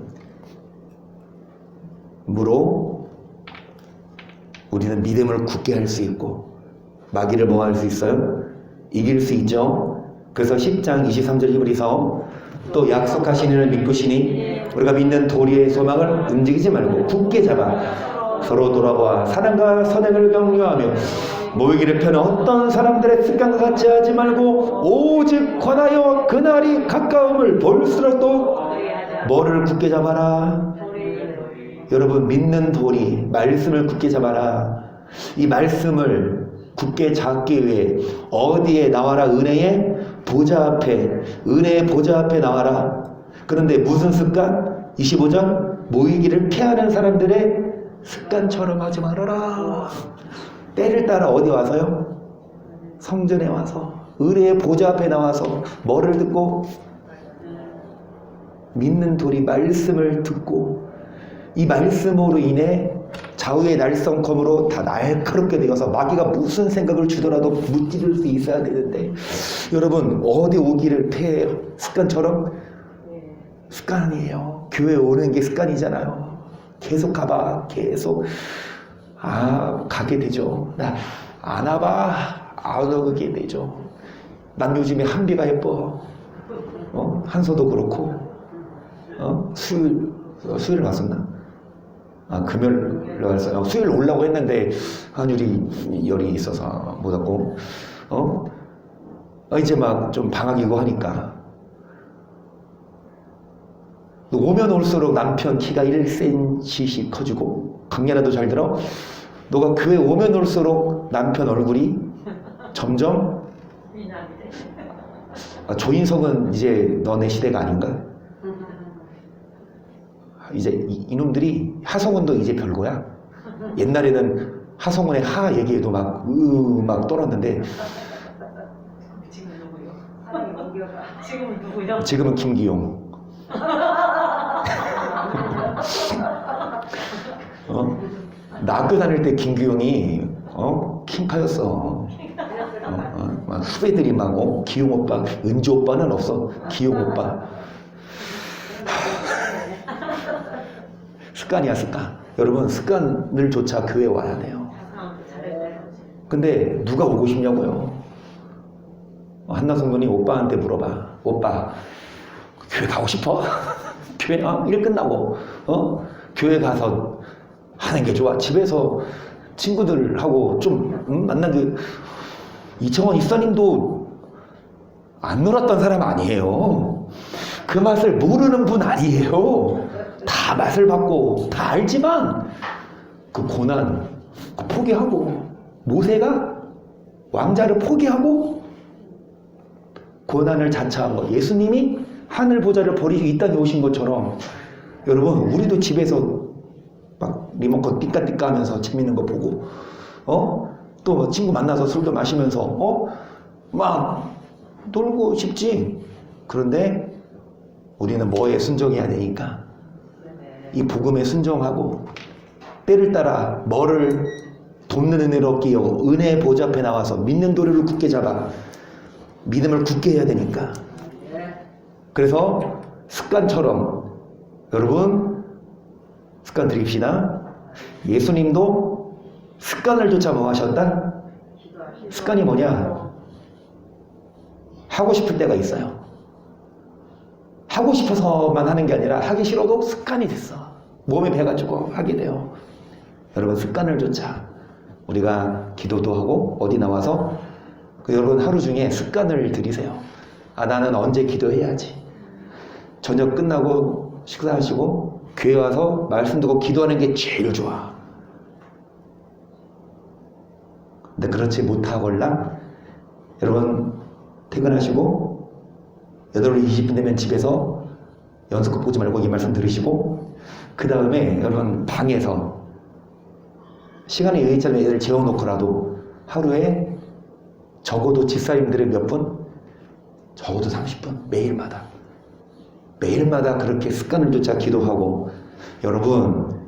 우리는 믿음을 굳게 할 수 있고 마귀를 뭐 할 수 있어요? 이길 수 있죠. 그래서 10장 23절 히브리서 또 약속하신 이를 믿으시니 우리가 믿는 도리의 소망을 움직이지 말고 굳게 잡아 서로 돌아보아 사랑과 선행을 격려하며 모이기를 펴는 어떤 사람들의 습관과 같이 하지 말고 오직 권하여 그날이 가까움을 볼수록 또 뭐를 굳게 잡아라? 여러분, 믿는 도리, 말씀을 굳게 잡아라. 이 말씀을 굳게 잡기 위해 어디에 나와라? 은혜의 보좌 앞에, 은혜의 보좌 앞에 나와라. 그런데 무슨 습관? 25절 모이기를 피하는 사람들의 습관처럼 하지 말아라. 때를 따라 어디 와서요? 성전에 와서 은혜의 보좌 앞에 나와서 뭐를 듣고? 믿는 도리 말씀을 듣고 이 말씀으로 인해 좌우의 날성컴으로 다 날카롭게 되어서 마귀가 무슨 생각을 주더라도 무찌를 수 있어야 되는데 여러분 어디 오기를 패해요. 습관처럼 습관이에요. 교회 오는 게 습관이잖아요. 계속 가봐. 계속 가게 되죠. 나 안 와봐. 안 오게 되죠. 난 요즘에 한비가 예뻐. 한서도 그렇고 수요일 갔었나? 금요일 갔어요. 수요일 오려고 했는데 한율이 열이 있어서 못 왔고 이제 막 좀 방학이고 하니까 오면 올수록 남편 키가 1cm씩 커지고 강렬아도 잘 들어? 너가 교회 오면 올수록 남편 얼굴이 점점 조인성은 이제 너네 시대가 아닌가? 이제 이놈들이 하성운도 이제 별거야. 옛날에는 하성운의 하 얘기해도 막 떨었는데 지금 누구요? 지금은 누구요? 지금은 김기용. 나 학교 다닐 때 김기용이 킹카였어. 막 후배들이 막 기용 오빠, 은지 오빠는 없어. 기용 오빠. 습관이야 습관. 여러분 습관을 조차 교회 와야 돼요. 근데 누가 오고 싶냐고요. 한나성군이 오빠한테 물어봐. 오빠 교회 가고 싶어? 교회 일 끝나고 교회 가서 하는 게 좋아. 집에서 친구들하고 좀 만나게. 이청원 입사님도 안 놀았던 사람 아니에요. 그 맛을 모르는 분 아니에요. 다 맛을 봤고 다 알지만 그 고난 포기하고 모세가 왕자를 포기하고 고난을 자처한 거. 예수님이 하늘 보좌를 버리시고 이 땅에 오신 것처럼 여러분 우리도 집에서 막 리모컨 띠까띠까 하면서 재밌는 거 보고 또 뭐 친구 만나서 술도 마시면서 막 놀고 싶지. 그런데 우리는 뭐에 순종해야 되니까 이 복음에 순종하고 때를 따라 뭐를 돕는 은혜를 얻기 위하여 은혜 보좌 앞에 나와서 믿는 도리를 굳게 잡아 믿음을 굳게 해야 되니까. 그래서 습관처럼 여러분 습관 들입시다. 예수님도 습관을 조차 뭐 하셨다? 습관이 뭐냐? 하고 싶을 때가 있어요. 하고 싶어서만 하는 게 아니라 하기 싫어도 습관이 됐어. 몸에 배가지고 하게 돼요. 여러분 습관을 조차 우리가 기도도 하고 어디 나와서 여러분 하루 중에 습관을 들이세요. 나는 언제 기도해야지. 저녁 끝나고 식사하시고 교회 와서 말씀 듣고 기도하는 게 제일 좋아. 근데 그렇지 못하걸랑 여러분 퇴근하시고 8시 20분 되면 집에서 연습곡 보지 말고 이 말씀 들으시고 그 다음에 여러분 방에서 시간이 여유있지 않으면 애들 재워놓고라도 하루에 적어도 집사님들의 몇 분? 적어도 30분 매일마다 그렇게 습관을 조차 기도하고 여러분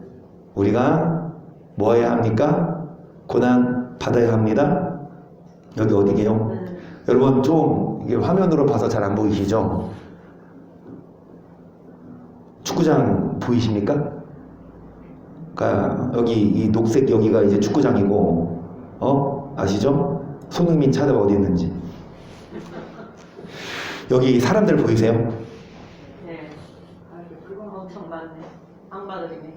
우리가 뭐 해야 합니까? 고난 받아야 합니다. 여기 어디게요? 여러분 좀 이게 화면으로 봐서 잘 안 보이시죠? 축구장 보이십니까? 그러니까 여기 이 녹색 여기가 이제 축구장이고 아시죠? 손흥민 찾아봐 어디 있는지. 여기 사람들 보이세요? 네. 엄청 많네. 앙바들이네.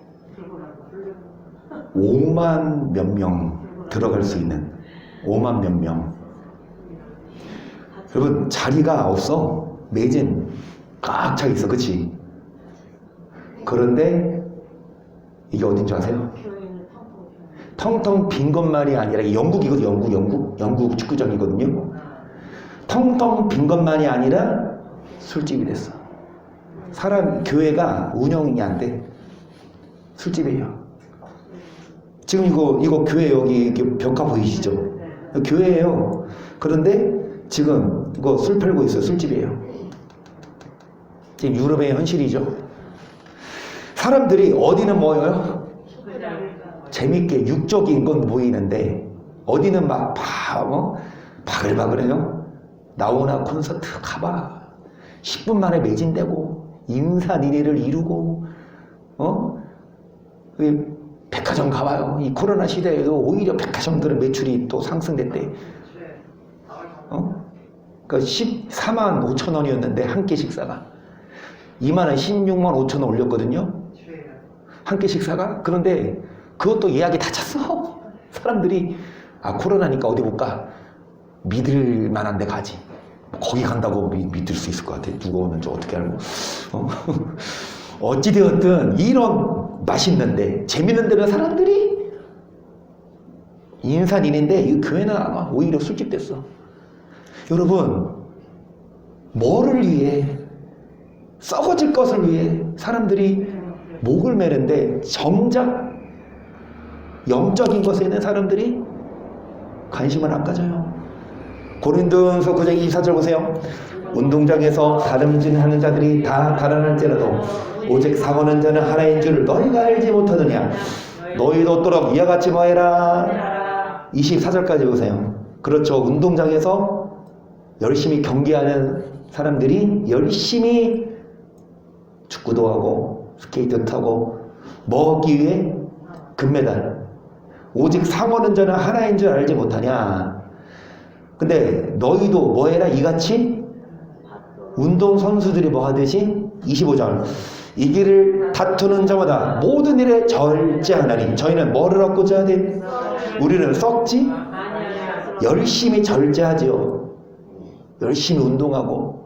5만 몇 명 들어갈 수 있는 5만 몇 명. 여러분 자리가 없어. 매진 꽉 차 있어. 그치? 그런데 이게 어딘 줄 아세요? 텅텅 빈 것만이 아니라 영국이거든요. 영국 축구장이거든요. 텅텅 빈 것만이 아니라 술집이 됐어. 교회가 운영이 안 돼. 술집이에요. 지금 이거 교회 여기 벽화 보이시죠? 교회예요. 그런데 지금 이거 술 팔고 있어요. 술집이에요. 지금 유럽의 현실이죠. 사람들이 어디는 뭐예요? 재밌게 육적인 건 보이는데 어디는 막 바글바글해요. 나오나 콘서트 가봐. 10분 만에 매진되고 인사니리를 이루고 백화점 가봐요. 이 코로나 시대에도 오히려 백화점들은 매출이 또 상승됐대. 그러니까 14만 5천 원이었는데 한 끼 식사가 2만 원, 16만 5천 원 올렸거든요. 한 끼 식사가. 그런데 그것도 예약이 다 찼어. 사람들이 코로나니까 어디 못 가. 믿을 만한 데 가지. 거기 간다고 믿을 수 있을 것 같아. 누가 오는지 어떻게 알고. 어찌되었든 이런 맛있는데 재밌는 데는 사람들이 인산인인데 이 교회는 안 와. 오히려 술집 됐어. 여러분, 뭐를 위해, 썩어질 것을 위해 사람들이 목을 매는데 정작 영적인 것에 있는 사람들이 관심을 안 가져요. 고린도전서 9장 24절 보세요. 운동장에서 다름질하는 자들이 다 달아날지라도 오직 상하는 자는 하나인 줄을 너희가 알지 못하느냐. 너희도 또록 이와 같이 뭐해라. 24절까지 보세요. 그렇죠. 운동장에서 열심히 경기하는 사람들이 열심히 축구도 하고 스케이트 타고 먹기 위해 금메달. 오직 상하는 자는 하나인 줄 알지 못하냐. 근데 너희도 뭐해라. 이같이 운동선수들이 뭐 하듯이 25절 이 길을 다투는 자마다 모든 일에 절제하나니. 저희는 뭐를 얻고자 하되 우리는 썩지 열심히 절제하지요. 열심히 운동하고.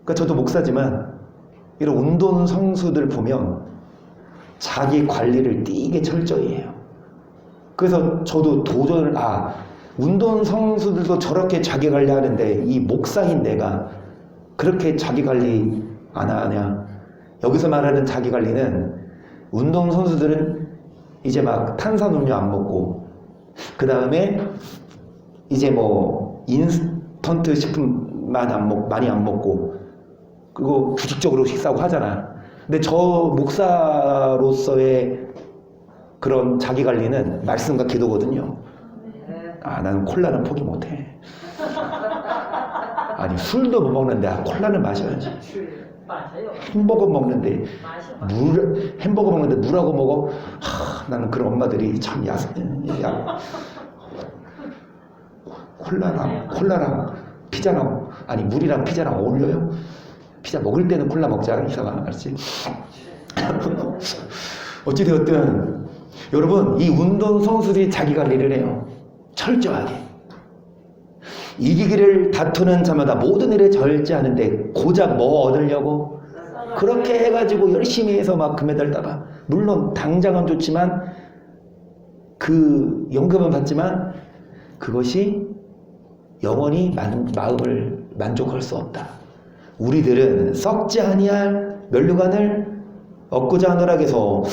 그러니까 저도 목사지만 이런 운동 선수들 보면 자기 관리를 되게 철저히 해요. 그래서 저도 도전을 운동 선수들도 저렇게 자기 관리하는데 이 목사인 내가 그렇게 자기 관리 안 하냐. 여기서 말하는 자기 관리는 운동 선수들은 이제 막 탄산음료 안 먹고 그 다음에 이제 뭐 인스턴트 식품 많이 안 먹고 그리고 규칙적으로 식사하고 하잖아. 근데 저 목사로서의 그런 자기 관리는 말씀과 기도거든요. 나는 콜라는 포기 못해. 아니 술도 못 먹는데 콜라는 마셔야지. 햄버거 먹는데 햄버거 먹는데 물하고 먹어. 나는 그런 엄마들이 참 콜라랑 피자랑 물이랑 피자랑 어울려요? 피자 먹을 때는 콜라 먹자. 이상한 알지? 어찌되었든 여러분, 이 운동선수들이 자기 관리를 해요. 철저하게. 이기기를 다투는 자마다 모든 일에 절제하는데 고작 뭐 얻으려고? 그렇게 해가지고 열심히 해서 막 금메달 따가. 물론 당장은 좋지만 그 연금은 받지만 그것이 영원히 마음을 만족할 수 없다. 우리들은 썩지 아니할 면류관을 얻고자 하노라께서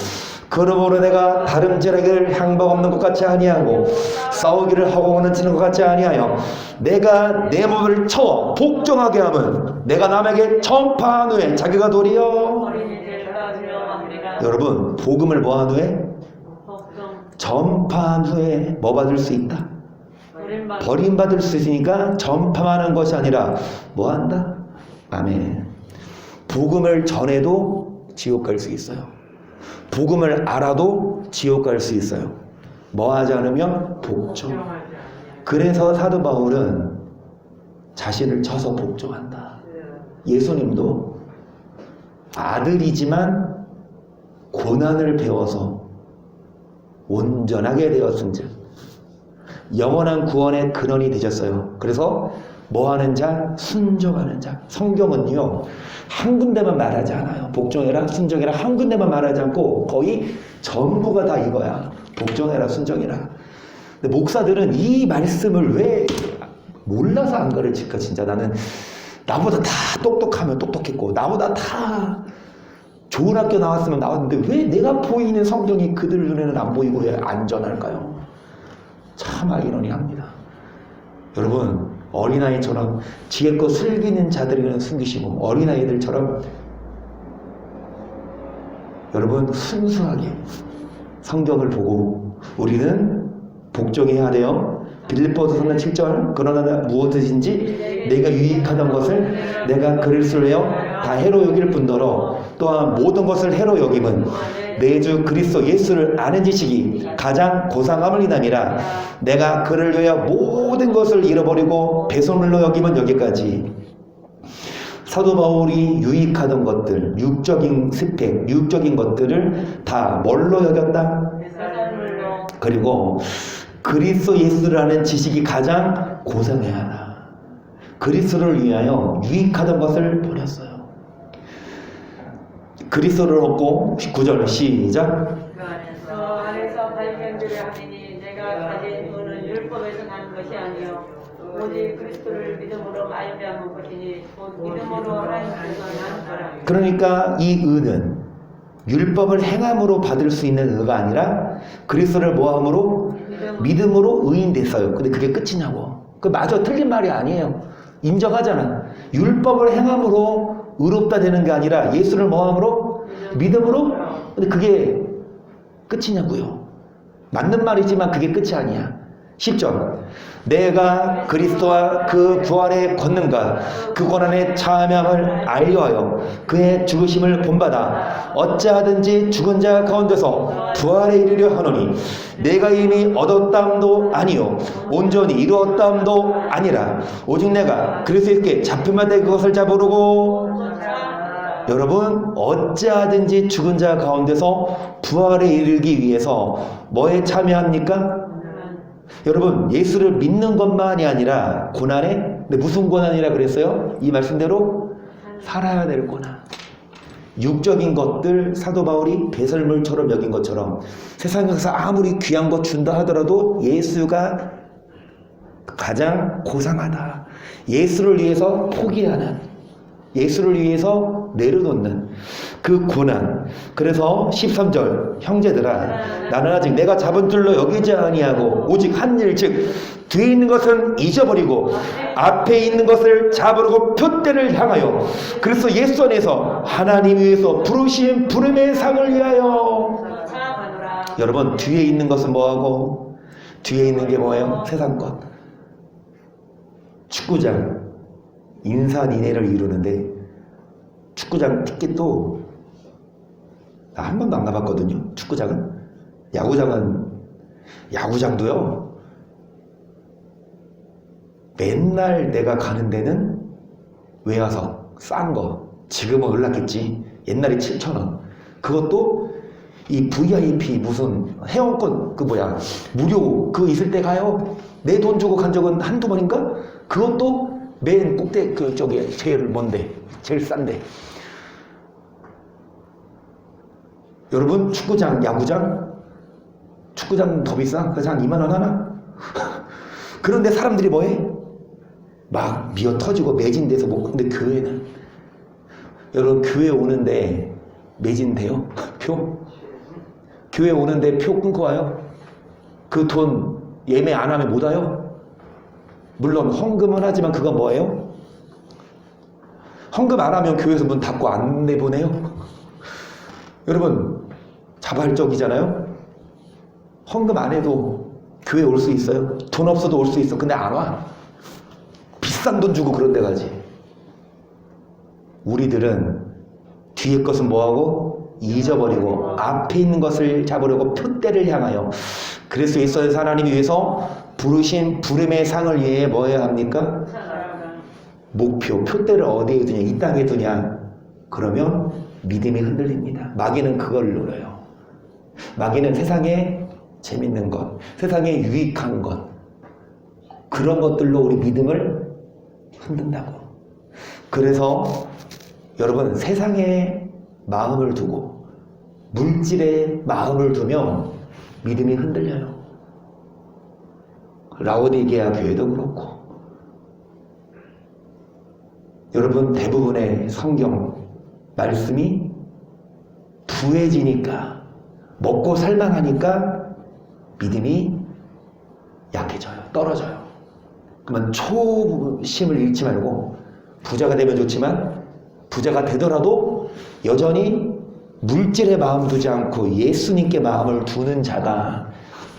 그러므로 내가 다름질하기를 향방 없는 것 같이 아니하고 싸우기를 하고 오는 치는 것 같이 아니하여 내가 내 몸을 쳐 복종하게 함은 내가 남에게 전파한 후에 자기가 도리어. 여러분, 복음을 뭐한 후에? 전파한 후에 뭐 받을 수 있다? 버림받을 수 있으니까 전파만 하는 것이 아니라 뭐 한다? 아멘. 복음을 전해도 지옥 갈 수 있어요. 복음을 알아도 지옥 갈 수 있어요. 뭐 하지 않으면? 복종. 그래서 사도 바울은 자신을 쳐서 복종한다. 예수님도 아들이지만 고난을 배워서 온전하게 되었은즉 영원한 구원의 근원이 되셨어요. 그래서 뭐 하는 자? 순종하는 자. 성경은요 한 군데만 말하지 않아요. 복종해라, 순종해라 한 군데만 말하지 않고 거의 전부가 다 이거야. 복종해라, 순종해라. 근데 목사들은 이 말씀을 왜 몰라서 안 가르칠까? 진짜 나는 나보다 다 똑똑하면 똑똑했고 나보다 다 좋은 학교 나왔으면 나왔는데 왜 내가 보이는 성경이 그들 눈에는 안 보이고 왜 안전할까요? 참 아이러니합니다. 여러분, 어린아이처럼 지혜껏 슬기는 자들에게는 숨기시고 어린아이들처럼 여러분 순수하게 성경을 보고 우리는 복종해야 돼요. 빌립보서는 7절 그러나 무엇이든지 내가 유익하던 것을 내가 그릇을 내어 다 해로 여길 뿐더러 또한 모든 것을 해로 여김은 내 주 그리스도 예수를 아는 지식이 가장 고상함을 인함이라. 내가 그를 위하여 모든 것을 잃어버리고 배설물로 여김은 여기까지. 사도 바울이 유익하던 것들, 육적인 스펙, 육적인 것들을 다 뭘로 여겼다? 배설물로. 그리고 그리스도 예수를 아는 지식이 가장 고상해야 하나. 그리스도를 위하여 유익하던 것을 버렸어요. 그리스도를 얻고 9절 시작. 그 안에서 발견되려 하니 내가 가진 은은 율법에서 나는 것이 아니요 오직 그리스도를 믿음으로 말미암은 것이니 곧 믿음으로 하나님께서 나는 거라. 그러니까 이 의는 율법을 행함으로 받을 수 있는 의가 아니라 그리스도를 뭐함으로? 믿음으로 의인 됐어요. 근데 그게 끝이냐고. 그 마저 틀린 말이 아니에요. 인정하잖아. 율법을 행함으로 의롭다 되는 게 아니라 예수를 뭐함으로? 믿음으로? 근데 그게 끝이냐고요. 맞는 말이지만 그게 끝이 아니야. 10절 내가 그리스도와 그 부활의 권능과 그 고난의 참여함을 알려하여 그의 죽으심을 본받아 어찌하든지 죽은 자 가운데서 부활에 이르려 하노니 내가 이미 얻었담도 아니요 온전히 이루었담도 아니라 오직 내가 그리스도께 잡힌마다 그것을 잡으려고. 여러분 어찌하든지 죽은 자 가운데서 부활에 이르기 위해서 뭐에 참여합니까? 여러분 예수를 믿는 것만이 아니라 고난에, 근데 무슨 고난이라 그랬어요? 이 말씀대로 살아야 될 고난. 육적인 것들 사도 바울이 배설물처럼 여긴 것처럼 세상에서 아무리 귀한 것 준다 하더라도 예수가 가장 고상하다. 예수를 위해서 포기하는, 예수를 위해서 내려놓는 그 고난. 그래서 13절 형제들아 나는 아직 내가 잡은 줄로 여기지 아니하고 오직 한 일 즉 뒤에 있는 것은 잊어버리고 앞에 있는 것을 잡으려고 표대를 향하여 그래서 예수 안에서 하나님 위에서 부르신 부름의 상을 위하여. 여러분 뒤에 있는 것은 뭐하고? 뒤에 있는 게 뭐예요? 세상 것. 축구장 인산인해를 이루는데 축구장 티켓도 나 한 번도 안 가봤거든요. 축구장은. 야구장도요 맨날 내가 가는 데는 외화석 싼 거, 지금은 올랐겠지. 옛날에 7,000원. 그것도 이 VIP 무슨 회원권 그 뭐야 무료 그거 있을 때 가요. 내 돈 주고 간 적은 한두 번인가? 그것도 맨 꼭대 그 저기 제일 뭔데 제일 싼데. 여러분 축구장 축구장 더 비싸? 그래서 한 2만 원 하나? 그런데 사람들이 뭐해? 막 미어 터지고 매진돼서 못. 근데 교회는 여러분 교회 오는데 매진돼요? 표? 교회 오는데 표 끊고 와요? 그 돈 예매 안 하면 못 와요? 물론 헌금은 하지만 그건 뭐예요? 헌금 안 하면 교회에서 문 닫고 안 내보내요? 여러분 자발적이잖아요? 헌금 안 해도 교회 올 수 있어요? 돈 없어도 올 수 있어. 근데 안 와. 비싼 돈 주고 그런 데 가지. 우리들은 뒤에 것은 뭐하고? 잊어버리고 앞에 있는 것을 잡으려고 표대를 향하여. 그래서 예수께서 하나님이 위해서 부르신 부름의 상을 위해 뭐 해야 합니까? 목표, 표대를 어디에 두냐? 이 땅에 두냐? 그러면 믿음이 흔들립니다. 마귀는 그걸 노려요. 마귀는 세상에 재밌는 것, 세상에 유익한 것, 그런 것들로 우리 믿음을 흔든다고. 그래서 여러분 세상에 마음을 두고 물질에 마음을 두면 믿음이 흔들려요. 라오디게아 교회도 그렇고. 여러분 대부분의 성경 말씀이 부해지니까 먹고 살만하니까 믿음이 약해져요. 떨어져요. 그러면 초심을 잃지 말고 부자가 되면 좋지만 부자가 되더라도 여전히 물질에 마음 두지 않고 예수님께 마음을 두는 자가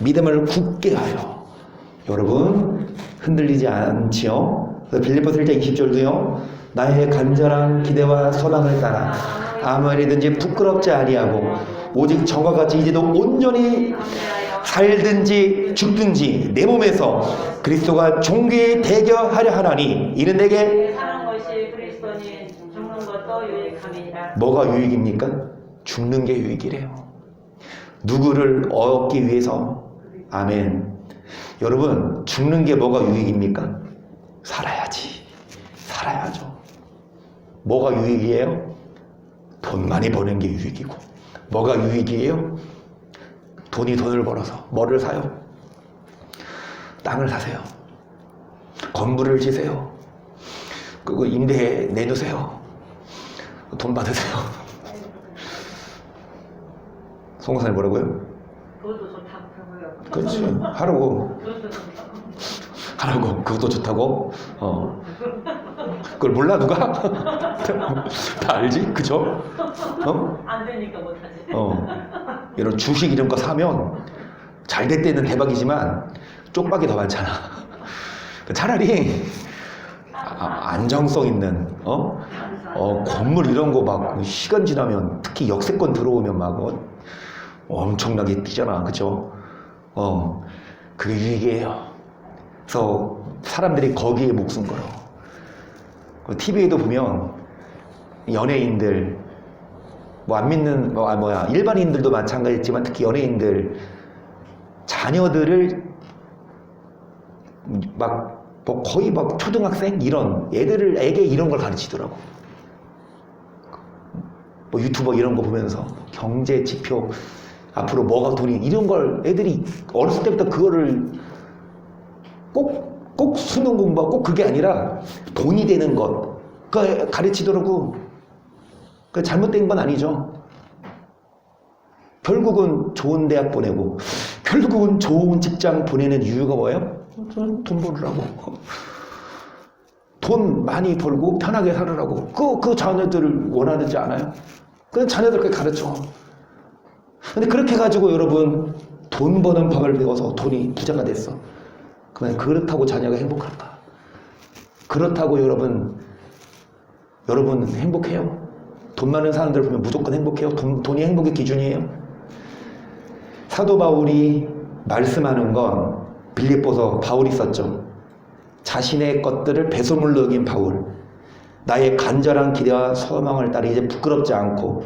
믿음을 굳게 하여. 여러분 흔들리지 않지요? 빌립보서 1장 20절도요. 나의 간절한 기대와 소망을 따라 아무 일이든지 부끄럽지 아니하고 오직 저와 같이 이제도 온전히 살든지 죽든지 내 몸에서 그리스도가 존귀에 대결하려 하나니 이는 내게 사는 것이 그리스도니 죽는 것도 유익함이니라. 뭐가 유익입니까? 죽는 게 유익이래요. 누구를 얻기 위해서. 아멘. 여러분 죽는 게 뭐가 유익입니까? 살아야지. 살아야죠. 뭐가 유익이에요? 돈 많이 버는 게 유익이고. 뭐가 유익이에요? 돈이 돈을 벌어서 뭐를 사요? 땅을 사세요. 건물을 지세요. 그거 임대에 내놓으세요. 돈 받으세요. 송사님 뭐라고요? 그것도 좋다고요. 그렇지. 하라고. 하라고. 그것도 좋다고. 그걸 몰라 누가? 다 알지? 그죠? 안 되니까 못하지. 이런 주식 이런 거 사면 잘 될 때는 대박이지만 쪽박이 더 많잖아. 차라리 안정성 있는 건물 이런 거 막 시간 지나면 특히 역세권 들어오면 막 엄청나게 뛰잖아. 그죠? 그게 유익이에요. 그래서 사람들이 거기에 목숨 걸어. TV에도 보면 연예인들 뭐 안 믿는 일반인들도 마찬가지지만 특히 연예인들 자녀들을 뭐 거의 막 초등학생 이런 애들에게 이런 걸 가르치더라고. 뭐 유튜버 이런 거 보면서 경제 지표 앞으로 뭐가 돈이 이런 걸 애들이 어렸을 때부터 그거를 꼭 수능 공부하고 꼭 그게 아니라 돈이 되는 것 그거 가르치더라고. 그 잘못된 건 아니죠. 결국은 좋은 대학 보내고 결국은 좋은 직장 보내는 이유가 뭐예요? 돈 벌으라고. 돈 많이 벌고 편하게 살으라고. 그 자녀들을 원하지 않아요? 그냥 자녀들께 가르쳐. 근데 그렇게 가지고 여러분 돈 버는 법을 배워서 돈이 부자가 됐어. 그러면 그렇다고 자녀가 행복할까? 그렇다고 여러분 행복해요? 돈 많은 사람들 보면 무조건 행복해요? 돈이 행복의 기준이에요? 사도 바울이 말씀하는 건 빌립보서 바울이 썼죠. 자신의 것들을 배설물로 여긴 바울. 나의 간절한 기대와 소망을 따라 이제 부끄럽지 않고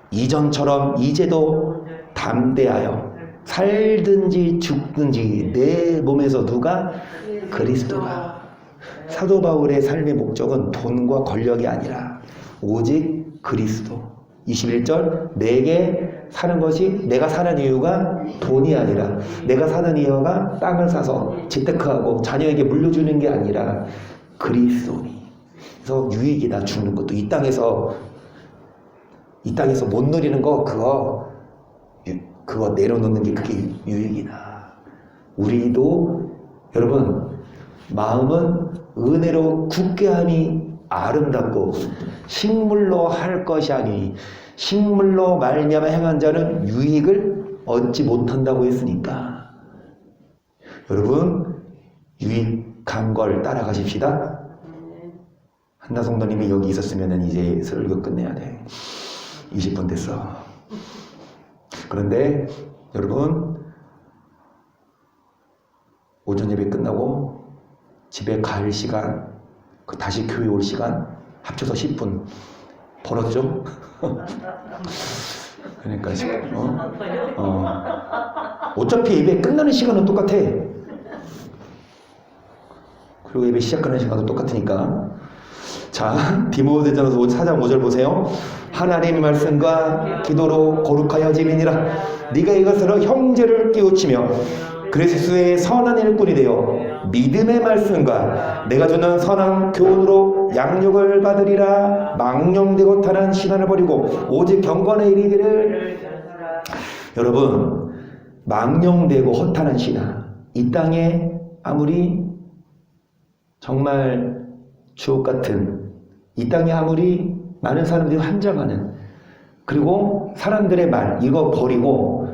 이전처럼 이제도 담대하여 살든지 죽든지 내 몸에서 누가? 그리스도가. 사도 바울의 삶의 목적은 돈과 권력이 아니라 오직 그리스도. 21절 내게 사는 것이 내가 사는 이유가 돈이 아니라 내가 사는 이유가 땅을 사서 재테크하고 자녀에게 물려주는 게 아니라 그리스도니. 그래서 유익이다. 죽는 것도 이 땅에서 못 누리는 거 그거 내려놓는 게 그게 유익이다. 우리도 여러분 마음은 은혜로 굳게 함이 아름답고 식물로 할 것이 아니 식물로 말미암아 행한 자는 유익을 얻지 못한다고 했으니까 여러분 유익한 걸 따라가십시다. 한나 성도님이 여기 있었으면 이제 설교 끝내야 돼. 20분 됐어. 그런데 여러분 오전 예배 끝나고 집에 갈 시간 다시 교회 올 시간 합쳐서 10분 벌었죠? 그러니까 10분. 어차피 예배 끝나는 시간은 똑같아. 그리고 예배 시작하는 시간도 똑같으니까. 자, 디모데전서 4장 5절 보세요. 하나님의 말씀과 기도로 거룩하여 지민이라. 네가 이것으로 형제를 깨우치며 그리스도의 선한 일꾼이 되어 믿음의 말씀과 내가 주는 선한 교훈으로 양육을 받으리라. 망령되고 타는 신앙을 버리고 오직 경건의 이르기를. 여러분 망령되고 허탄한 신앙 이 땅에 아무리 정말 주옥 같은 이 땅에 아무리 많은 사람들이 환장하는 그리고 사람들의 말 이거 버리고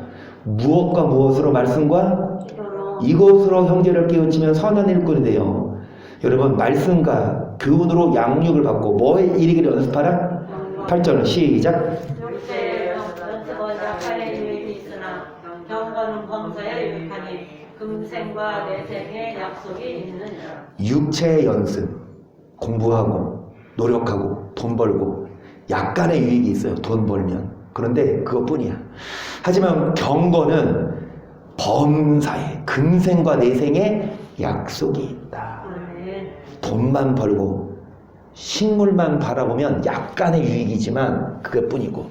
무엇과 무엇으로 말씀과 기도로 이것으로 형제를 깨우치면 선한 일꾼이 돼요. 여러분 말씀과 교훈으로 양육을 받고 뭐에 이르기를 연습하라? 8절 시작. 육체의 연습은 약간의 유익이 있으나 경건은 범사에 유익하니 금생과 내생의 약속이 있느니라. 육체의 연습 공부하고 노력하고 돈 벌고 약간의 유익이 있어요. 돈 벌면. 그런데 그것뿐이야. 하지만 경건은 범사에 금생과 내생의 약속이 있다. 아멘. 돈만 벌고 식물만 바라보면 약간의 유익이지만 그것뿐이고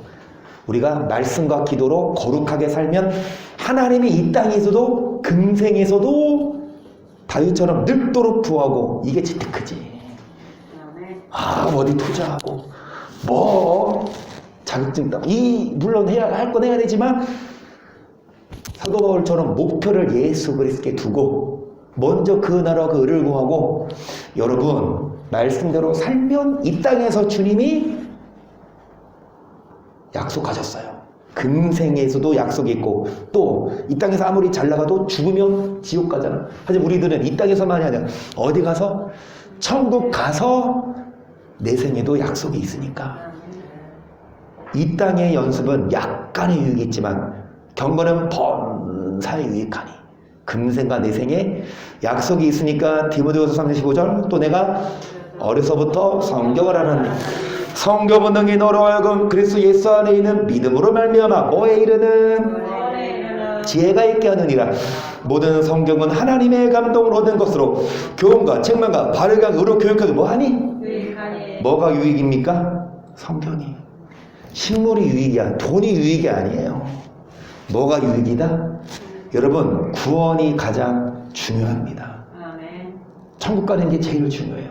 우리가 말씀과 기도로 거룩하게 살면 하나님이 이 땅에서도 금생에서도 다윗처럼 늙도록 부하고 이게 재테크지. 아멘. 아 어디 투자하고 뭐 자격증 따고 물론 할 건 해야 되지만 사도 바울처럼 목표를 예수 그리스도께 두고 먼저 그 나라와 그 의를 구하고 여러분 말씀대로 살면 이 땅에서 주님이 약속하셨어요. 금생에서도 약속이 있고 또 이 땅에서 아무리 잘 나가도 죽으면 지옥 가잖아. 하지만 우리들은 이 땅에서만이 아니라 어디 가서 천국 가서 내 생에도 약속이 있으니까 이 땅의 연습은 약간의 유익이 있지만 경건은 범사에 유익하니 금생과 내생에 약속이 있으니까 디모데후서 3장 15절 또 내가 어려서부터 성경을 하는 성경은 능히 너로 하여금 그리스도 예수 안에 있는 믿음으로 말미암아 뭐에 이르는 지혜가 있게 하느니라. 모든 성경은 하나님의 감동을 얻은 것으로 교훈과 책망과 바르게 의로 교육하고 뭐하니? 유익하니 뭐가 유익입니까? 성경이. 식물이 유익이야. 돈이 유익이 아니에요. 뭐가 유익이다? 여러분 구원이 가장 중요합니다. 아멘. 천국 가는 게 제일 중요해요.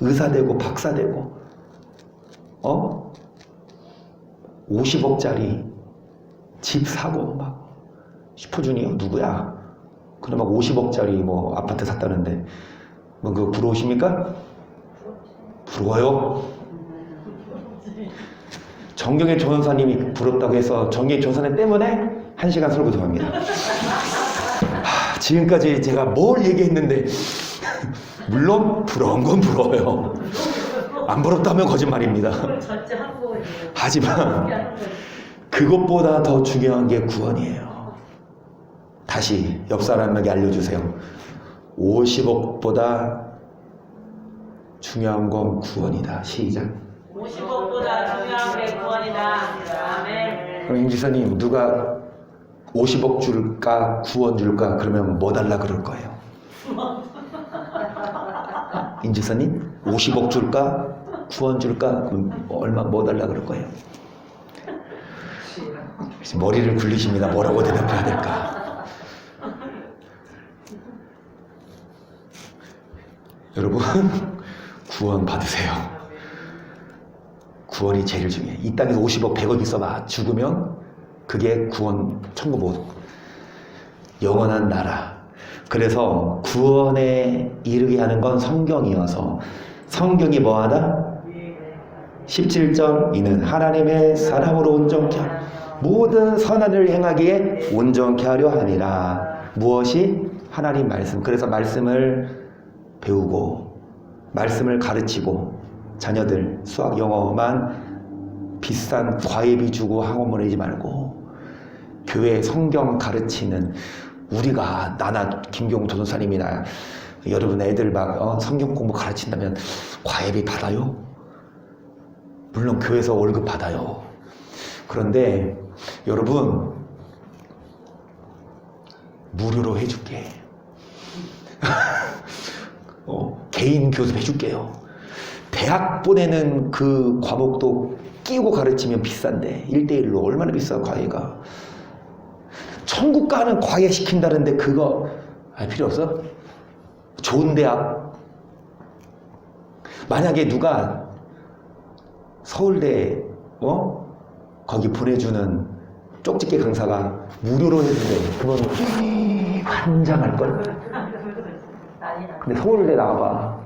의사 되고 박사 되고 50억짜리 집 사고 막 슈퍼주니어 누구야? 그래 막 50억짜리 뭐 아파트 샀다는데 뭐 그거 부러우십니까? 부러워요? 정경의 전사님이 부럽다고 해서 정경의 전사님 때문에 1시간 설교 더 합니다. 지금까지 제가 뭘 얘기했는데 물론 부러운 건 부러워요. 안 부럽다면 거짓말입니다. 전체 한국어예요. 하지만 그것보다 더 중요한 게 구원이에요. 다시 옆 사람에게 알려주세요. 50억보다 중요한 건 구원이다. 시작. 50억보다 중요한 게 구원이다. 아멘. 그럼 임지사님 누가 50억 줄까 구원 줄까 그러면 뭐 달라 그럴 거예요. 임지사님 50억 줄까 구원 줄까 그럼 얼마 뭐 달라 그럴 거예요. 머리를 굴리십니다. 뭐라고 대답해야 될까. 여러분 구원 받으세요. 구원이 제일 중요해. 이 땅에서 50억 100억 있어봐 죽으면 그게 구원 천국 못 영원한 나라. 그래서 구원에 이르게 하는 건 성경이어서 성경이 뭐하다? 17절 이는 하나님의 사람으로 온전케 하려 모든 선한 일을 행하기에 온전케 하려 하니라. 무엇이? 하나님 말씀. 그래서 말씀을 배우고 말씀을 가르치고 자녀들 수학 영어만 비싼 과외비 주고 학원 보내지 말고 교회 성경 가르치는 우리가 나나 김경우 전도사님이나 여러분 애들 막 성경 공부 가르친다면 과외비 받아요? 물론 교회에서 월급 받아요. 그런데 여러분 무료로 해줄게. 개인 교습 해줄게요. 대학 보내는 그 과목도 끼고 가르치면 비싼데 1:1로 얼마나 비싸 과외가. 천국 가는 과외 시킨다는데 그거 필요 없어? 좋은 대학 만약에 누가 서울대 거기 보내주는 쪽집게 강사가 무료로 해주는데 그건 환장할걸. 근데 서울대 나와봐.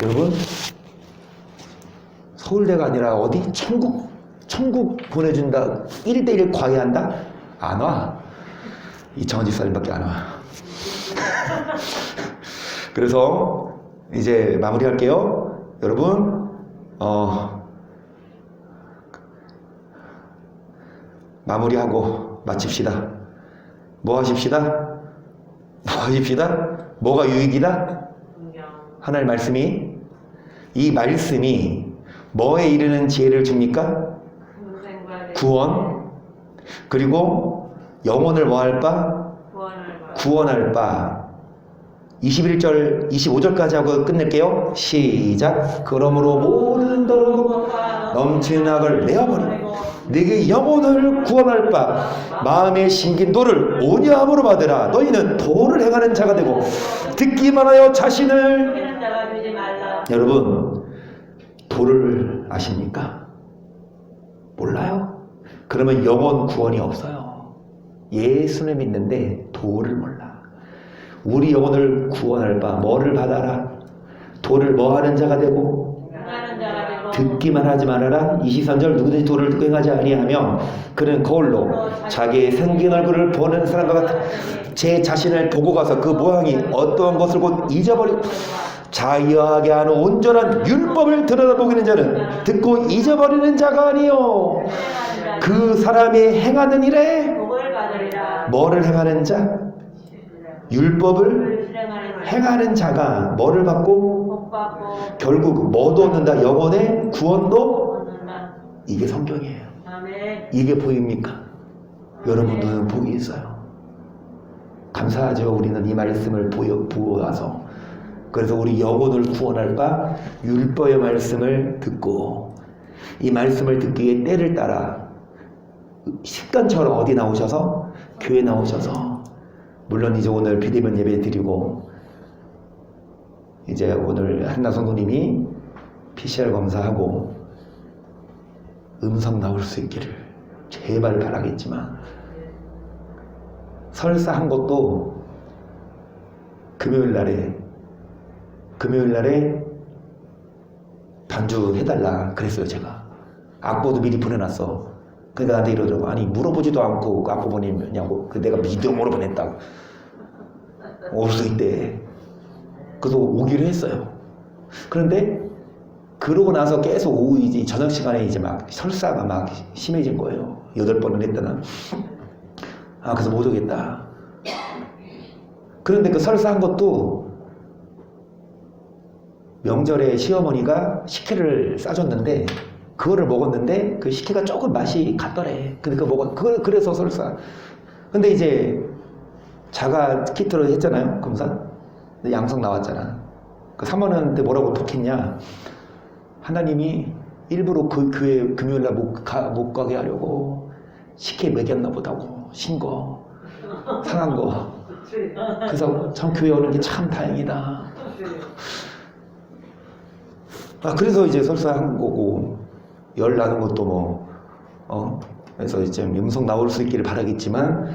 여러분 서울대가 아니라 어디 천국 보내준다 1대1 과외한다? 안 와. 이창원 집사님밖에 안 와. 그래서 이제 마무리할게요. 여러분 마무리하고 마칩시다. 뭐 하십시다? 뭐가 유익이다? 하나의 말씀이, 이 말씀이 뭐에 이르는 지혜를 줍니까? 구원. 그리고 영혼을 뭐 할 바? 구원할 바. 21절, 25절까지 하고 끝낼게요. 시작. 그러므로 모든 더러고 넘치는 악을 내어버리고 네게 영혼을 구원할 바 마음에 심긴 도를 온유함으로 받으라. 너희는 도를 행하는 자가 되고 듣기만 하여 자신을. 여러분, 도를 아십니까? 몰라요? 그러면 영혼 구원이 없어요. 예수를 믿는데 도를 몰라. 우리 영혼을 구원할 바 뭐를 받아라? 도를 뭐 하는 자가 되고 듣기만 하지 말아라. 23절 누구든지 도를 듣고 행하지 아니하면 그는 거울로 자기의 생긴 얼굴을 보는 사람과 같아 제 자신을 보고 가서 그 모양이 어떠한 것을 곧 잊어버리고 자유하게 하는 온전한 율법을 들여다보기는 자는 듣고 잊어버리는 자가 아니요 그 사람이 행하는 일에 뭐를 행하는 자? 율법을 행하는 자가 뭐를 받고? 결국 뭐도 얻는다? 영혼의 구원도? 이게 성경이에요. 이게 보입니까? 여러분들은 복이 있어요. 감사하죠. 우리는 이 말씀을 보아서. 그래서 우리 영혼을 구원할 바 율법의 말씀을 듣고 이 말씀을 듣기 위해 때를 따라 습관처럼 어디 나오셔서? 교회 나오셔서 물론 이제 오늘 비대면 예배 드리고 이제 오늘 한나 성도님이 PCR 검사하고 음성 나올 수 있기를 제발 바라겠지만 설사 한 것도 금요일 날에 반주해달라 그랬어요. 제가 악보도 미리 보내놨어. 그러니까 나한테 이러더라고. 아니 물어보지도 않고 악보 보내냐고. 내가 믿음으로 보냈다고. 올 수 있대. 그래서 오기로 했어요. 그런데 그러고 나서 계속 오후 이제 저녁 시간에 이제 막 설사가 막 심해진 거예요. 8번을 했다는. 그래서 못 오겠다. 그런데 그 설사한 것도 명절에 시어머니가 식혜를 싸줬는데 그거를 먹었는데 그 식혜가 조금 맛이 갔더래. 근데 그래서 설사. 근데 이제 자가 키트로 했잖아요. 검사. 근데 양성 나왔잖아. 그 사모님한테 뭐라고 톡했냐. 하나님이 일부러 그 교회 금요일날 못 가게 하려고 식혜 먹였나 보다고. 신거 상한 거. 그래서 참 교회 오는 게 참 다행이다. 그래서 이제 설사한 거고 열 나는 것도 그래서 이제 음성 나올 수 있기를 바라겠지만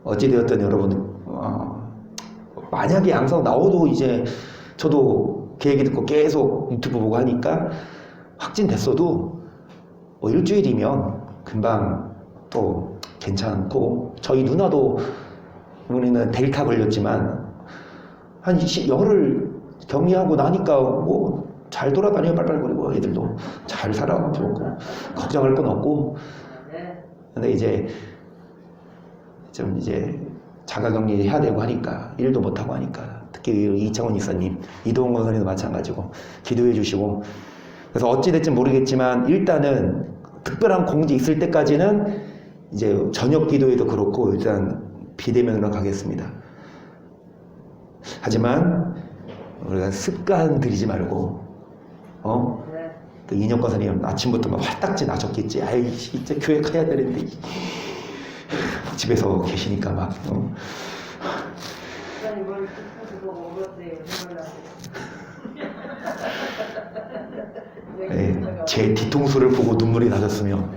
어찌되었든 여러분 만약에 양성 나오도 이제 저도 그 얘기 듣고 계속 유튜브 보고 하니까 확진됐어도 일주일이면 금방 또 괜찮고 저희 누나도 우리는 델타 걸렸지만 한 열을 격리하고 나니까 잘 돌아다녀 빨빨거리고 애들도 잘 살아가고 걱정할 건 없고. 근데 이제 좀 이제 자가격리 해야 되고 하니까 일도 못하고 하니까 특히 이창원 이사님, 이동훈 권사님도 마찬가지고 기도해 주시고. 그래서 어찌됐든 모르겠지만 일단은 특별한 공지 있을 때까지는 이제 저녁 기도회도 그렇고 일단 비대면으로 가겠습니다. 하지만 우리가 습관 들이지 말고 또 인혁 권사님 아침부터 막 활딱지 나셨겠지. 아이 진짜 교회 가야 되는데 집에서 계시니까 막 제 뒤통수를 보고 눈물이 나셨으면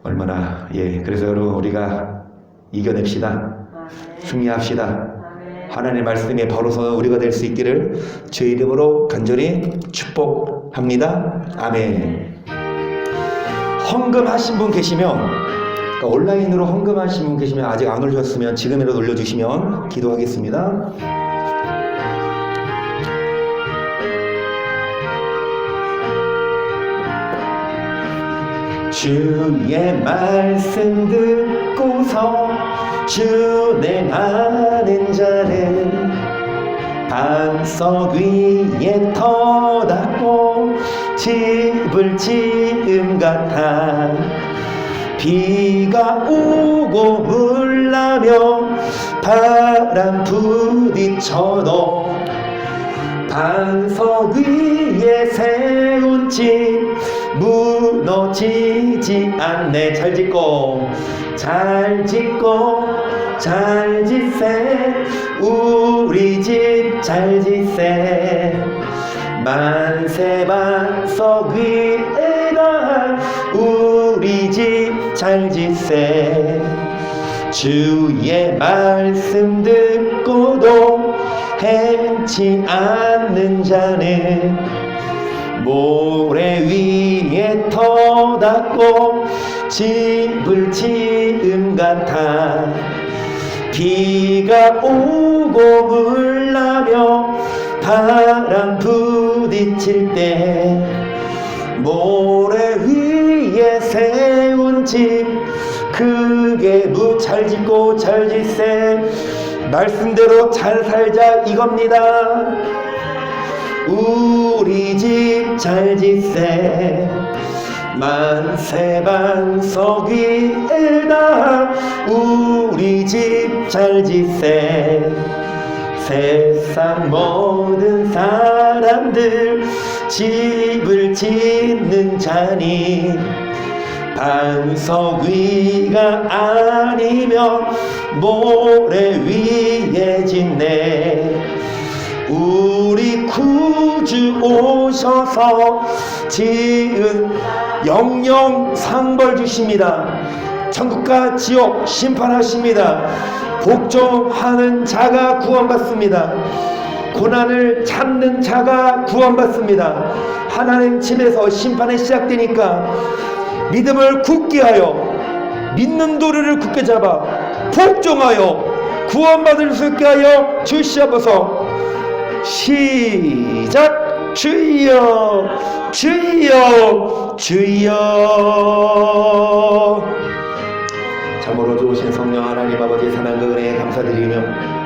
얼마나. 그래서 여러분 우리가 이겨냅시다. 승리합시다. 하나님의 말씀에 바로서 우리가 될 수 있기를 주의 이름으로 간절히 축복합니다. 아멘. 헌금하신 분 계시면, 그러니까 온라인으로 헌금하신 분 계시면 아직 안 올렸으면 지금이라도 올려주시면 기도하겠습니다. 주의 말씀 듣고서 준행하는 자는 반석 위에 터닫고 집을 지음 같아. 비가 오고 물나며 바람 부딪혀도 반석 위에 세운 집 무너지지 않네. 잘 짓고 잘 짓세 우리 집 잘 짓세. 만세 반석 위에다 우리 집 잘 짓세. 주의 말씀 듣고도 행치 않는 자는 모래 위에 터닫고 집을 지음 같아. 비가 오고 물나며 바람 부딪힐 때 모래 위에 세운 집 크게 잘 짓고 잘 짓세. 말씀대로 잘 살자 이겁니다. 우리 집 잘 짓세. 만세 반석 위에다 우리 집 잘 짓세. 세상 모든 사람들 집을 짓는 자니 반석 위가 아니면 모래 위에 짓네. 우리 구주 오셔서 지은 영영 상벌 주십니다. 천국과 지옥 심판하십니다. 복종하는 자가 구원받습니다. 고난을 참는 자가 구원받습니다. 하나님 집에서 심판이 시작되니까 믿음을 굳게 하여 믿는 도리를 굳게 잡아 복종하여 구원받을 수 있게 하여 주시옵소서. 시작. 주여 주여 주여. 참으로 좋으신 성령 하나님 아버지 사랑과 은혜에 감사드리며